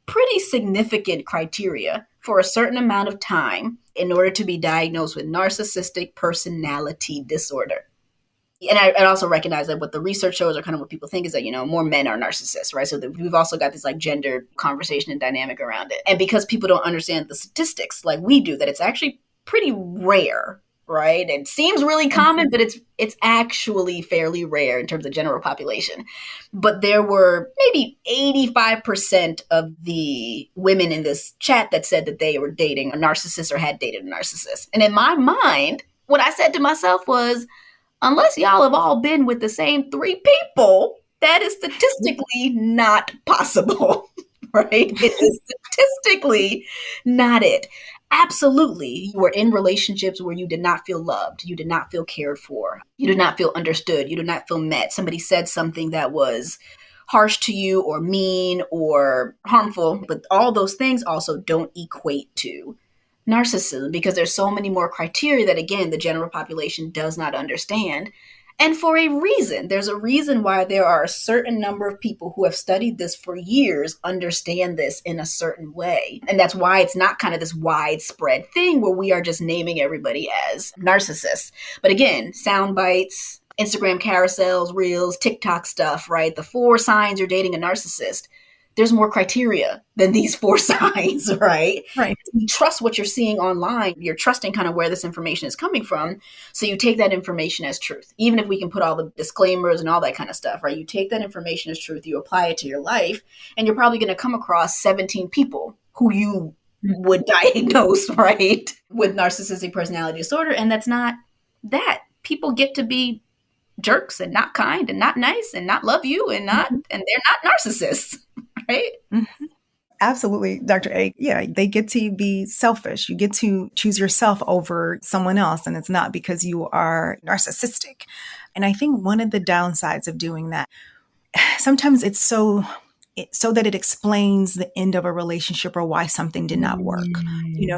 pretty significant criteria for a certain amount of time in order to be diagnosed with narcissistic personality disorder. And I also recognize that what the research shows or kind of what people think is that, more men are narcissists, right? So we've also got this like gender conversation and dynamic around it. And because people don't understand the statistics like we do, that it's actually pretty rare, right? It seems really common, but it's actually fairly rare in terms of general population. But there were maybe 85% of the women in this chat that said that they were dating a narcissist or had dated a narcissist. And in my mind, what I said to myself was, unless y'all have all been with the same 3 people, that is statistically not possible, right? It is statistically not it. Absolutely, you were in relationships where you did not feel loved, you did not feel cared for, you did not feel understood, you did not feel met. Somebody said something that was harsh to you or mean or harmful, but all those things also don't equate to narcissism because there's so many more criteria that, again, the general population does not understand. And for a reason, there's a reason why there are a certain number of people who have studied this for years, understand this in a certain way. And that's why it's not kind of this widespread thing where we are just naming everybody as narcissists. But again, sound bites, Instagram carousels, reels, TikTok stuff, right? The 4 signs you're dating a narcissist. There's more criteria than these 4 signs, right? Right. You trust what you're seeing online. You're trusting kind of where this information is coming from. So you take that information as truth, even if we can put all the disclaimers and all that kind of stuff, right? You take that information as truth, you apply it to your life, and you're probably going to come across 17 people who you would diagnose, right, with narcissistic personality disorder. And that's not that. People get to be jerks and not kind and not nice and not love you and not, and they're not narcissists. Right? Mm-hmm. Absolutely, Dr. A. Yeah, they get to be selfish. You get to choose yourself over someone else, and it's not because you are narcissistic. And I think one of the downsides of doing that, sometimes it's so that it explains the end of a relationship or why something did not work.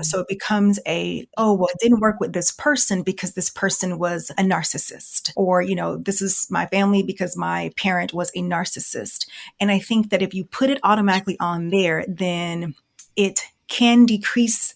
So it becomes it didn't work with this person because this person was a narcissist, or, this is my family because my parent was a narcissist. And I think that if you put it automatically on there, then it can decrease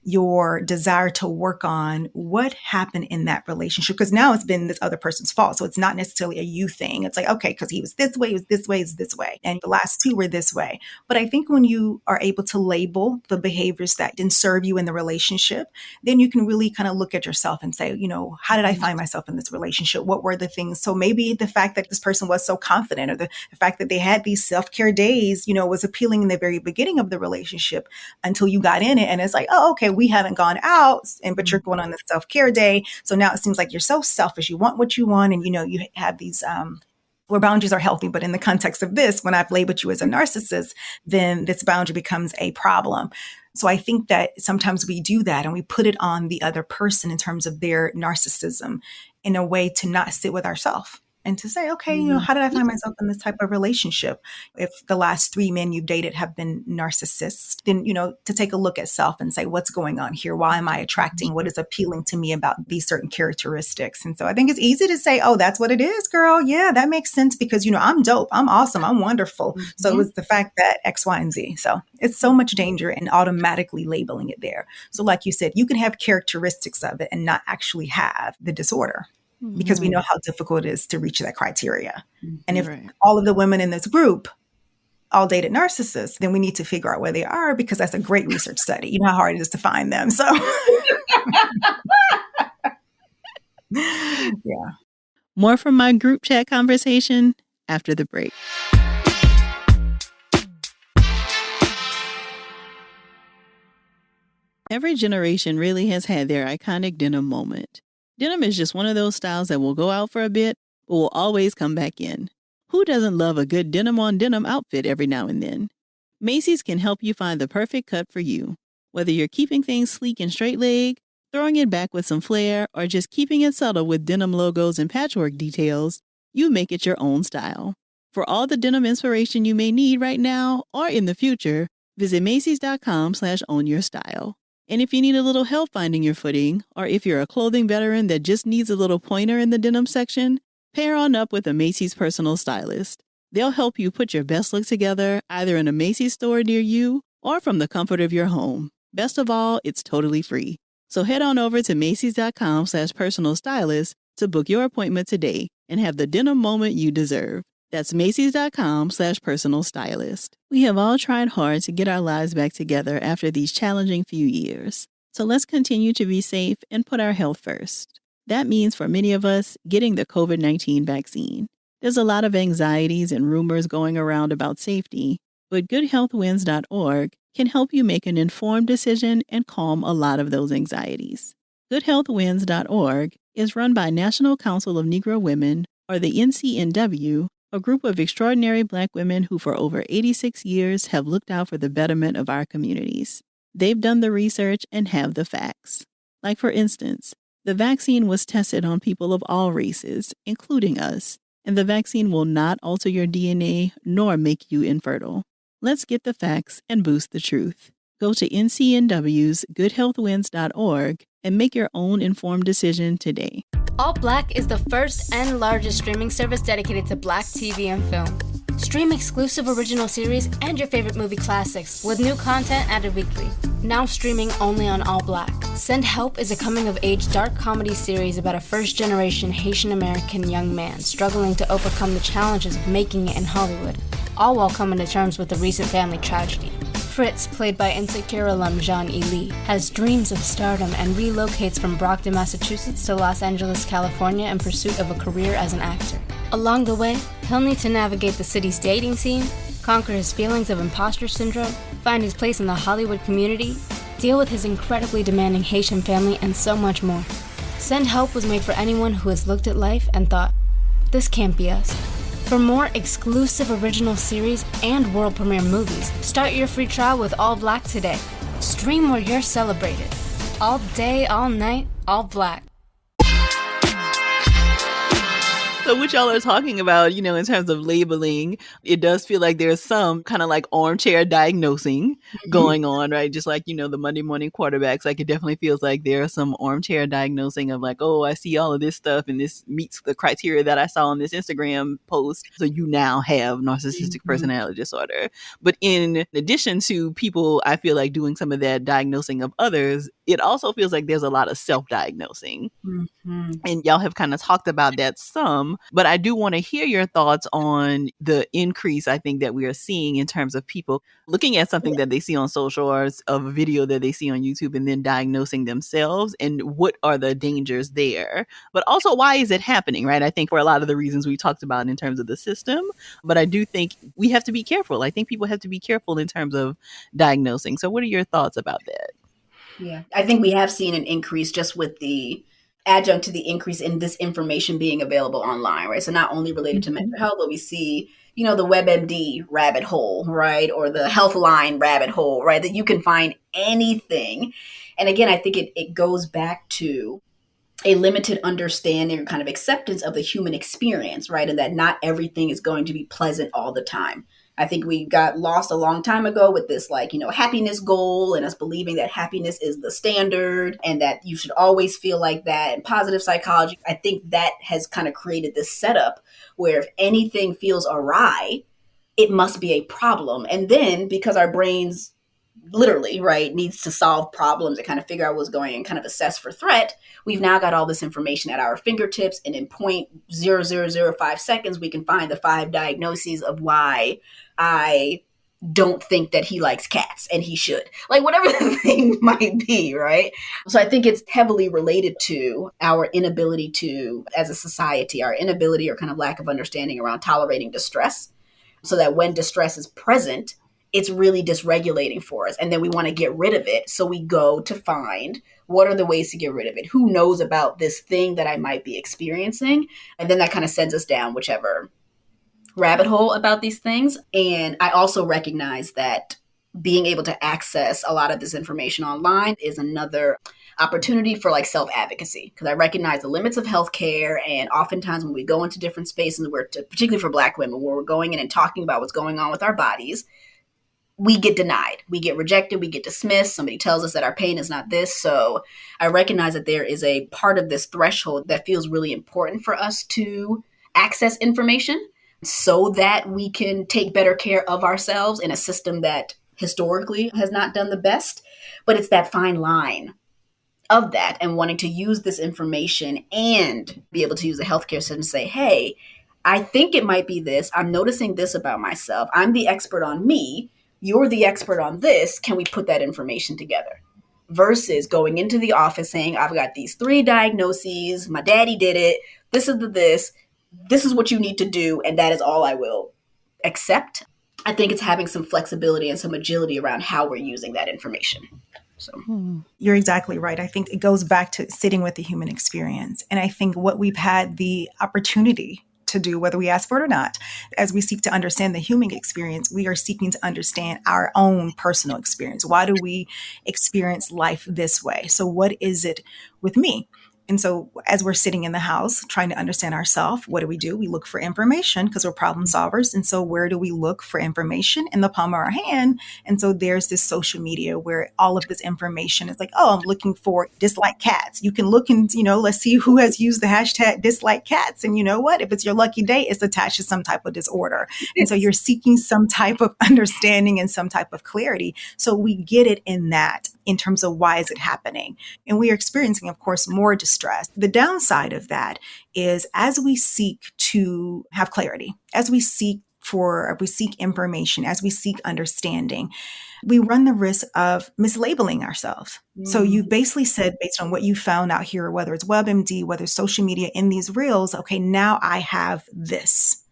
your desire to work on what happened in that relationship. Because now it's been this other person's fault. So it's not necessarily a you thing. It's like, okay, because he was this way, he was this way, he's this way. And the last two were this way. But I think when you are able to label the behaviors that didn't serve you in the relationship, then you can really kind of look at yourself and say, how did I find myself in this relationship? What were the things? So maybe the fact that this person was so confident, or the fact that they had these self-care days, was appealing in the very beginning of the relationship until you got in it. And it's like, oh, okay, we haven't gone out, but you're going on the self-care day. So now it seems like you're so selfish. You want what you want. And, you have these, where boundaries are healthy. But in the context of this, when I've labeled you as a narcissist, then this boundary becomes a problem. So I think that sometimes we do that and we put it on the other person in terms of their narcissism, in a way to not sit with ourselves and to say, okay, how did I find myself in this type of relationship? If the last 3 men you've dated have been narcissists, then, to take a look at self and say, what's going on here? Why am I attracting? What is appealing to me about these certain characteristics? And so I think it's easy to say, oh, that's what it is, girl. Yeah, that makes sense because, I'm dope. I'm awesome. I'm wonderful. So it was the fact that X, Y, and Z. So it's so much danger in automatically labeling it there. So like you said, you can have characteristics of it and not actually have the disorder, because we know how difficult it is to reach that criteria. And if all of the women in this group all dated narcissists, then we need to figure out where they are, because that's a great research study. You know how hard it is to find them. So, yeah. More from my group chat conversation after the break. Every generation really has had their iconic denim moment. Denim is just one of those styles that will go out for a bit, but will always come back in. Who doesn't love a good denim-on-denim outfit every now and then? Macy's can help you find the perfect cut for you. Whether you're keeping things sleek and straight leg, throwing it back with some flair, or just keeping it subtle with denim logos and patchwork details, you make it your own style. For all the denim inspiration you may need right now or in the future, visit Macys.com/ownyourstyle. And if you need a little help finding your footing, or if you're a clothing veteran that just needs a little pointer in the denim section, pair on up with a Macy's personal stylist. They'll help you put your best look together either in a Macy's store near you or from the comfort of your home. Best of all, it's totally free. So head on over to Macys.com/personal stylist to book your appointment today and have the denim moment you deserve. That's Macys.com/personal stylist. We have all tried hard to get our lives back together after these challenging few years. So let's continue to be safe and put our health first. That means for many of us, getting the COVID-19 vaccine. There's a lot of anxieties and rumors going around about safety, but goodhealthwins.org can help you make an informed decision and calm a lot of those anxieties. Goodhealthwins.org is run by National Council of Negro Women, or the NCNW, a group of extraordinary Black women who for over 86 years have looked out for the betterment of our communities. They've done the research and have the facts. Like for instance, the vaccine was tested on people of all races, including us, and the vaccine will not alter your DNA nor make you infertile. Let's get the facts and boost the truth. Go to NCNW's goodhealthwins.org and make your own informed decision today. All Black is the first and largest streaming service dedicated to Black TV and film. Stream exclusive original series and your favorite movie classics with new content added weekly. Now streaming only on All Black. Send Help is a coming-of-age dark comedy series about a first-generation Haitian-American young man struggling to overcome the challenges of making it in Hollywood, all while coming to terms with the recent family tragedy. Fritz, played by Insecure alum Jean-E Lee, has dreams of stardom and relocates from Brockton, Massachusetts to Los Angeles, California in pursuit of a career as an actor. Along the way, he'll need to navigate the city's dating scene, conquer his feelings of imposter syndrome, find his place in the Hollywood community, deal with his incredibly demanding Haitian family, and so much more. Send Help was made for anyone who has looked at life and thought, this can't be us. For more exclusive original series and world premiere movies, start your free trial with All Black today. Stream where you're celebrated. All day, all night, All Black. So what y'all are talking about, in terms of labeling, it does feel like there's some kind of like armchair diagnosing going on, right? Just like, the Monday morning quarterbacks, like it definitely feels like there's some armchair diagnosing of like, oh, I see all of this stuff and this meets the criteria that I saw on this Instagram post. So you now have narcissistic personality disorder. But in addition to people, I feel like doing some of that diagnosing of others, it also feels like there's a lot of self-diagnosing. And y'all have kind of talked about that some, but I do want to hear your thoughts on the increase, I think, that we are seeing in terms of people looking at something that they see on social or of a video that they see on YouTube and then diagnosing themselves, and what are the dangers there. But also, why is it happening, right? I think for a lot of the reasons we talked about in terms of the system, but I do think we have to be careful. I think people have to be careful in terms of diagnosing. So what are your thoughts about that? Yeah, I think we have seen an increase just with the adjunct to the increase in this information being available online, right? So not only related to mental health, but we see, the WebMD rabbit hole, right? Or the Healthline rabbit hole, right? That you can find anything. And again, I think it goes back to a limited understanding or kind of acceptance of the human experience, right? And that not everything is going to be pleasant all the time. I think we got lost a long time ago with this, happiness goal and us believing that happiness is the standard and that you should always feel like that. And positive psychology, I think that has kind of created this setup where if anything feels awry, it must be a problem. And then because our brains literally, right, needs to solve problems and kind of figure out what's going and kind of assess for threat, we've now got all this information at our fingertips. And in 0.0005 seconds, we can find the 5 diagnoses of why I don't think that he likes cats and he should. Like whatever the thing might be, right? So I think it's heavily related to our inability to, as a society, our inability or kind of lack of understanding around tolerating distress. So that when distress is present, it's really dysregulating for us. And then we want to get rid of it. So we go to find what are the ways to get rid of it? Who knows about this thing that I might be experiencing? And then that kind of sends us down whichever rabbit hole about these things. And I also recognize that being able to access a lot of this information online is another opportunity for self-advocacy, because I recognize the limits of healthcare. And oftentimes when we go into different spaces, particularly for Black women, where we're going in and talking about what's going on with our bodies, we get denied, we get rejected, we get dismissed. Somebody tells us that our pain is not this. So I recognize that there is a part of this threshold that feels really important for us to access information so that we can take better care of ourselves in a system that historically has not done the best. But it's that fine line of that and wanting to use this information and be able to use the healthcare system to say, hey, I think it might be this. I'm noticing this about myself. I'm the expert on me. You're the expert on this. Can we put that information together? Versus going into the office saying, I've got these 3 diagnoses. My daddy did it. This is this. This is what you need to do. And that is all I will accept. I think it's having some flexibility and some agility around how we're using that information. So You're exactly right. I think it goes back to sitting with the human experience. And I think what we've had the opportunity to do, whether we ask for it or not, as we seek to understand the human experience, we are seeking to understand our own personal experience. Why do we experience life this way? So what is it with me? And so as we're sitting in the house trying to understand ourselves, what do? We look for information because we're problem solvers. And so where do we look for information? In the palm of our hand. And so there's this social media where all of this information is like, oh, I'm looking for dislike cats. You can look and, let's see who has used the hashtag dislike cats. And you know what? If it's your lucky day, it's attached to some type of disorder. And so you're seeking some type of understanding and some type of clarity. So we get it in that, in terms of why is it happening? And we are experiencing, of course, more distress. The downside of that is as we seek to have clarity, as we seek information, as we seek understanding, we run the risk of mislabeling ourselves. So you've basically said, based on what you found out here, whether it's WebMD, whether it's social media in these reels, okay, now I have this.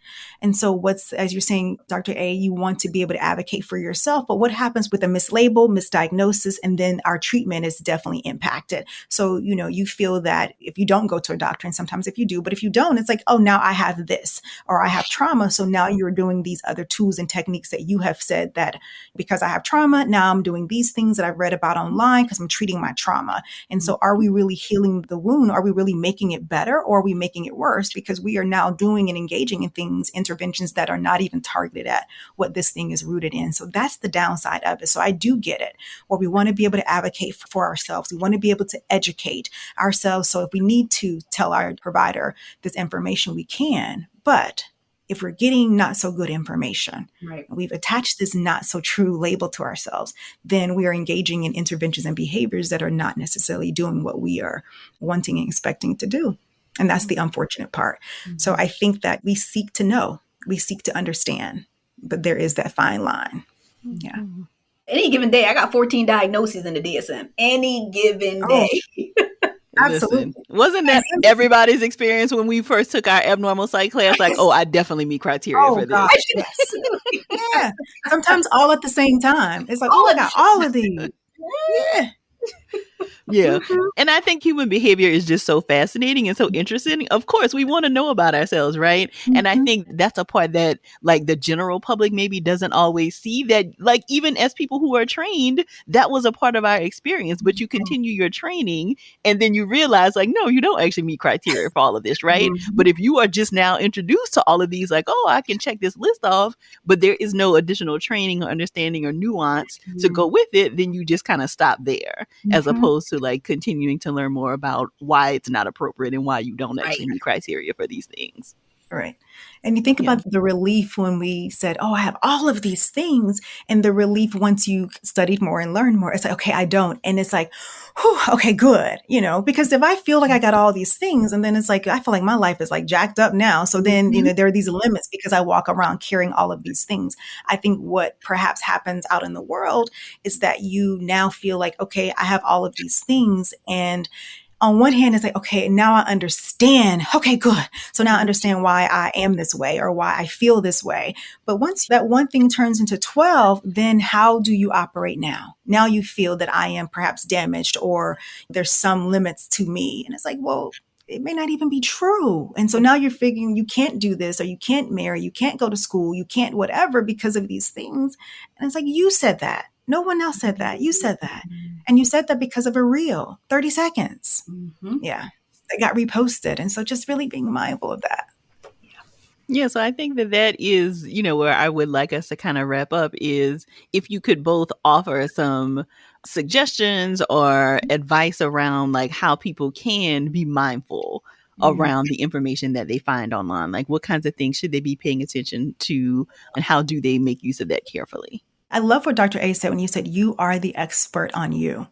And so as you're saying, Dr. A, you want to be able to advocate for yourself, but what happens with a mislabel, misdiagnosis, and then our treatment is definitely impacted. So, you feel that if you don't go to a doctor, and sometimes if you do, but if you don't, it's like, oh, now I have this, or I have trauma. So now you're doing these other tools and techniques that you have said that because I have trauma, now I'm doing these things that I've read about online because I'm treating my trauma. And so are we really healing the wound? Are we really making it better, or are we making it worse? Because we are now doing and engaging in interventions that are not even targeted at what this thing is rooted in. So that's the downside of it. So I do get it, where we want to be able to advocate for ourselves. We want to be able to educate ourselves. So if we need to tell our provider this information, we can. But if we're getting not so good information, right, we've attached this not so true label to ourselves, then we are engaging in interventions and behaviors that are not necessarily doing what we are wanting and expecting to do. And that's the unfortunate part. Mm-hmm. So I think that we seek to know, we seek to understand, but there is that fine line. Yeah. Any given day, I got 14 diagnoses in the DSM. Any given day. Absolutely. Listen, wasn't that everybody's experience when we first took our abnormal psych class? Like, oh, I definitely meet criteria for this. Gosh, yes. Yeah. Sometimes all at the same time. It's like, oh, I got all of these. Yeah. Yeah. And I think human behavior is just so fascinating and so interesting. Of course, we want to know about ourselves, right? And I think that's a part that like the general public maybe doesn't always see, that like even as people who are trained, that was a part of our experience. But you continue your training and then you realize like, no, you don't actually meet criteria for all of this, right? But if you are just now introduced to all of these, like, oh, I can check this list off, but there is no additional training or understanding or nuance to go with it, then you just kind of stop there, as opposed to like continuing to learn more about why it's not appropriate and why you don't actually meet criteria for these things. Right. And you think about the relief when we said, oh, I have all of these things. And the relief once you studied more and learned more, it's like, okay, I don't. And it's like, whew, okay, good. Because if I feel like I got all these things and then it's like, I feel like my life is like jacked up now. So then, there are these limits because I walk around carrying all of these things. I think what perhaps happens out in the world is that you now feel like, okay, I have all of these things. And on one hand, it's like, okay, now I understand. Okay, good. So now I understand why I am this way or why I feel this way. But once that one thing turns into 12, then how do you operate now? Now you feel that I am perhaps damaged or there's some limits to me. And it's like, well, it may not even be true. And so now you're figuring you can't do this or you can't marry, you can't go to school, you can't whatever because of these things. And it's like, you said that. No one else said that. You said that. And you said that because of a reel, 30 seconds. Yeah. It got reposted. And so just really being mindful of that. Yeah, so I think that is, where I would like us to kind of wrap up is if you could both offer some suggestions or advice around like how people can be mindful around the information that they find online. Like what kinds of things should they be paying attention to and how do they make use of that carefully? I love what Dr. A said when you said you are the expert on you.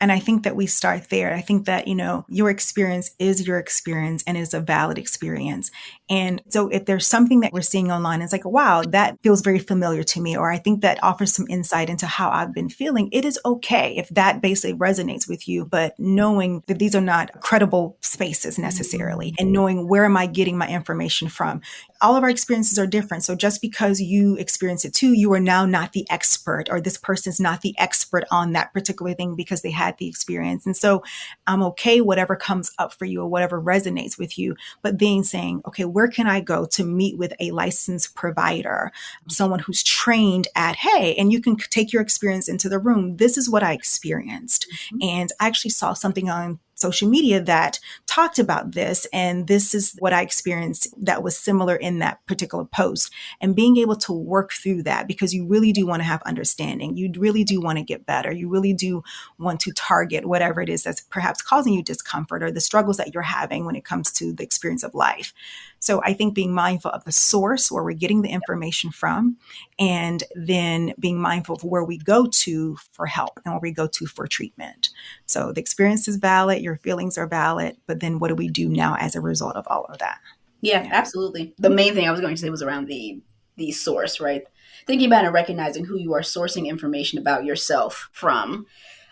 And I think that we start there. I think that, your experience is your experience and is a valid experience. And so if there's something that we're seeing online, it's like, wow, that feels very familiar to me, or I think that offers some insight into how I've been feeling. It is okay if that basically resonates with you, but knowing that these are not credible spaces necessarily and knowing where am I getting my information from. All of our experiences are different. So just because you experience it too, you are now not the expert, or this person's not the expert on that particular thing because they had the experience. And so I'm okay, whatever comes up for you or whatever resonates with you, but then saying, okay, where can I go to meet with a licensed provider, someone who's trained at, hey, and you can take your experience into the room. This is what I experienced. And I actually saw something on social media that talked about this. And this is what I experienced that was similar in that particular post. And being able to work through that, because you really do want to have understanding. You really do want to get better. You really do want to target whatever it is that's perhaps causing you discomfort or the struggles that you're having when it comes to the experience of life. So I think being mindful of the source where we're getting the information from, and then being mindful of where we go to for help and where we go to for treatment. So the experience is valid, your feelings are valid, but then what do we do now as a result of all of that? Yeah, absolutely. The main thing I was going to say was around the source, right? Thinking about and recognizing who you are sourcing information about yourself from.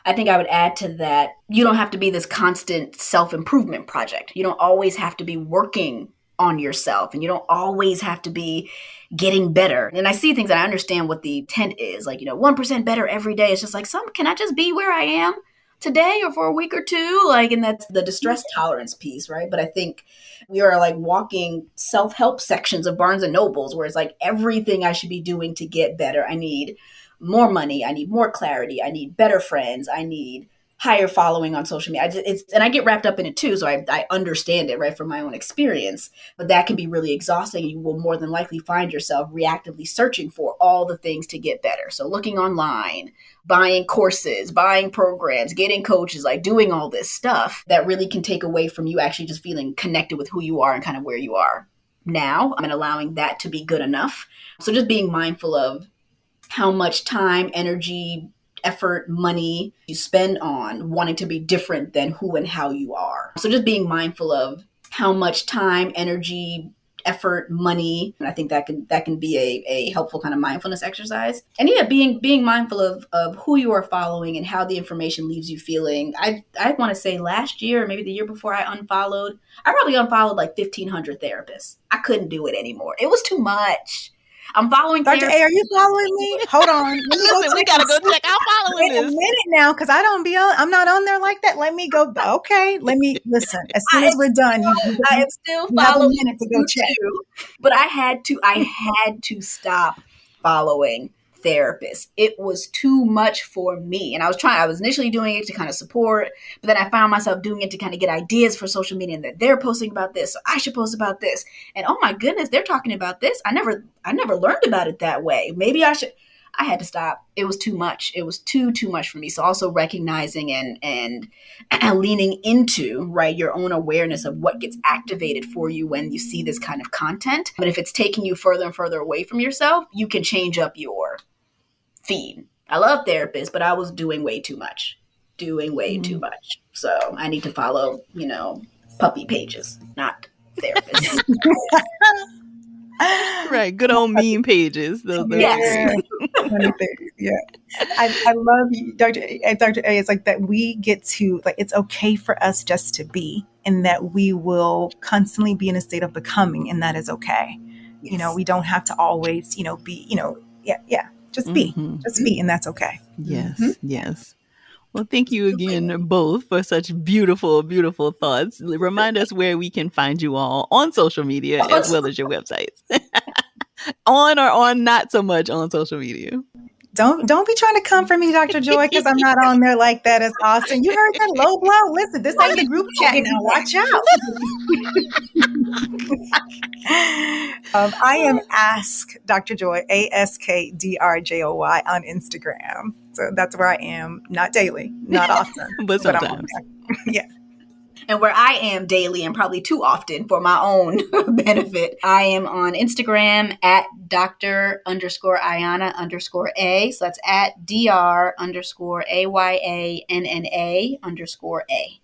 I think I would add to that, you don't have to be this constant self-improvement project. You don't always have to be working on yourself, and you don't always have to be getting better. And I see things and I understand what the intent is, like, 1% better every day. It's just like, can I just be where I am today or for a week or two? Like, and that's the distress tolerance piece, right? But I think we are like walking self-help sections of Barnes and Nobles where it's like everything I should be doing to get better. I need more money. I need more clarity. I need better friends. I need higher following on social media. And I get wrapped up in it too. So I understand it, right, from my own experience, but that can be really exhausting. You will more than likely find yourself reactively searching for all the things to get better. So looking online, buying courses, buying programs, getting coaches, like doing all this stuff that really can take away from you actually just feeling connected with who you are and kind of where you are now, and allowing that to be good enough. So just being mindful of how much time, energy, effort, money you spend on wanting to be different than who and how you are. So just being mindful of how much time, energy, effort, money, and I think that can be a helpful kind of mindfulness exercise. And yeah, being mindful of who you are following and how the information leaves you feeling. I want to say last year, or maybe the year before, I probably unfollowed like 1,500 therapists. I couldn't do it anymore. It was too much. I'm following Dr. A, are you following me? Hold on. Listen, we gotta go check out following this. Wait a minute now, because I'm not on there like that. Let me go. Okay, let me listen. As soon as we're done, I am still following a minute to go check. But I had to stop following therapists. It was too much for me. And I was initially doing it to kind of support, but then I found myself doing it to kind of get ideas for social media, and that they're posting about this, so I should post about this. And oh my goodness, they're talking about this. I never learned about it that way. Maybe I had to stop. It was too much. It was too much for me. So also recognizing and leaning into, right, your own awareness of what gets activated for you when you see this kind of content. But if it's taking you further and further away from yourself, you can change up your feed. I love therapists, but I was doing way too much. Too much. So I need to follow, puppy pages, not therapists. Right, good old meme pages. Yes. Yeah. I love you, Dr. A. It's like that we get to, like, it's okay for us just to be, and that we will constantly be in a state of becoming, and that is okay. Yes. We don't have to always, be, just be, and that's okay. Yes, yes. Well, thank you again both for such beautiful, beautiful thoughts. Remind us where we can find you all on social media as well as your websites. On or on not so much on social media. Don't be trying to come for me, Dr. Joy, because I'm not on there like that as Austin. You heard that low blow? Listen, this ain't the group chat now. Watch out. I am Ask Dr. Joy, AskDrJoy on Instagram. So that's where I am. Not daily, not often, but sometimes. Yeah. And where I am daily, and probably too often for my own benefit, I am on Instagram at Dr_Ayana_A. So that's at DR_AYANNA_A.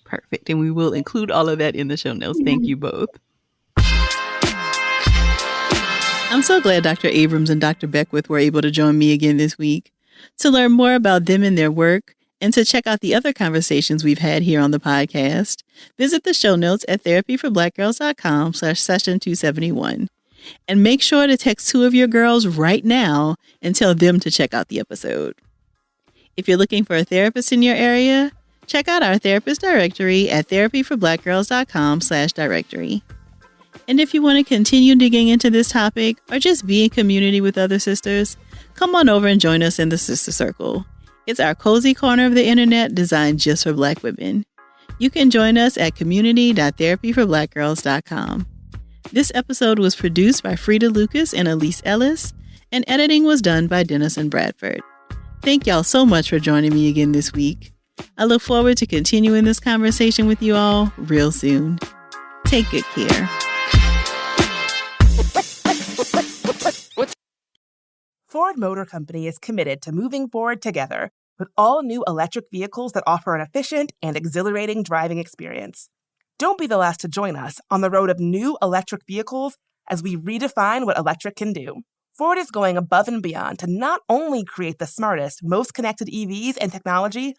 Perfect. And we will include all of that in the show notes. Thank you both. I'm so glad Dr. Abrams and Dr. Beckwith were able to join me again this week. To learn more about them and their work, and to check out the other conversations we've had here on the podcast, visit the show notes at therapyforblackgirls.com/session271. And make sure to text 2 of your girls right now and tell them to check out the episode. If you're looking for a therapist in your area, check out our therapist directory at therapyforblackgirls.com/directory. And if you want to continue digging into this topic or just be in community with other sisters, come on over and join us in the Sister Circle. It's our cozy corner of the internet designed just for Black women. You can join us at community.therapyforblackgirls.com. This episode was produced by Frida Lucas and Elise Ellis, and editing was done by Dennison Bradford. Thank y'all so much for joining me again this week. I look forward to continuing this conversation with you all real soon. Take good care. Ford Motor Company is committed to moving forward together with all new electric vehicles that offer an efficient and exhilarating driving experience. Don't be the last to join us on the road of new electric vehicles as we redefine what electric can do. Ford is going above and beyond to not only create the smartest, most connected EVs and technology,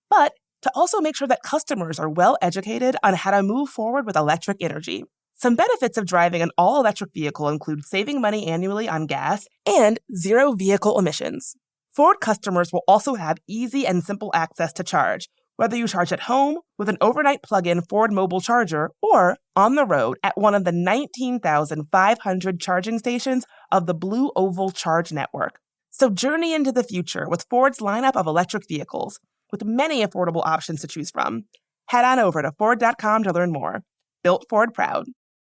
but to also make sure that customers are well educated on how to move forward with electric energy. Some benefits of driving an all-electric vehicle include saving money annually on gas and zero vehicle emissions. Ford customers will also have easy and simple access to charge, whether you charge at home with an overnight plug-in Ford mobile charger or on the road at one of the 19,500 charging stations of the Blue Oval Charge Network. So journey into the future with Ford's lineup of electric vehicles, with many affordable options to choose from. Head on over to Ford.com to learn more. Built Ford proud.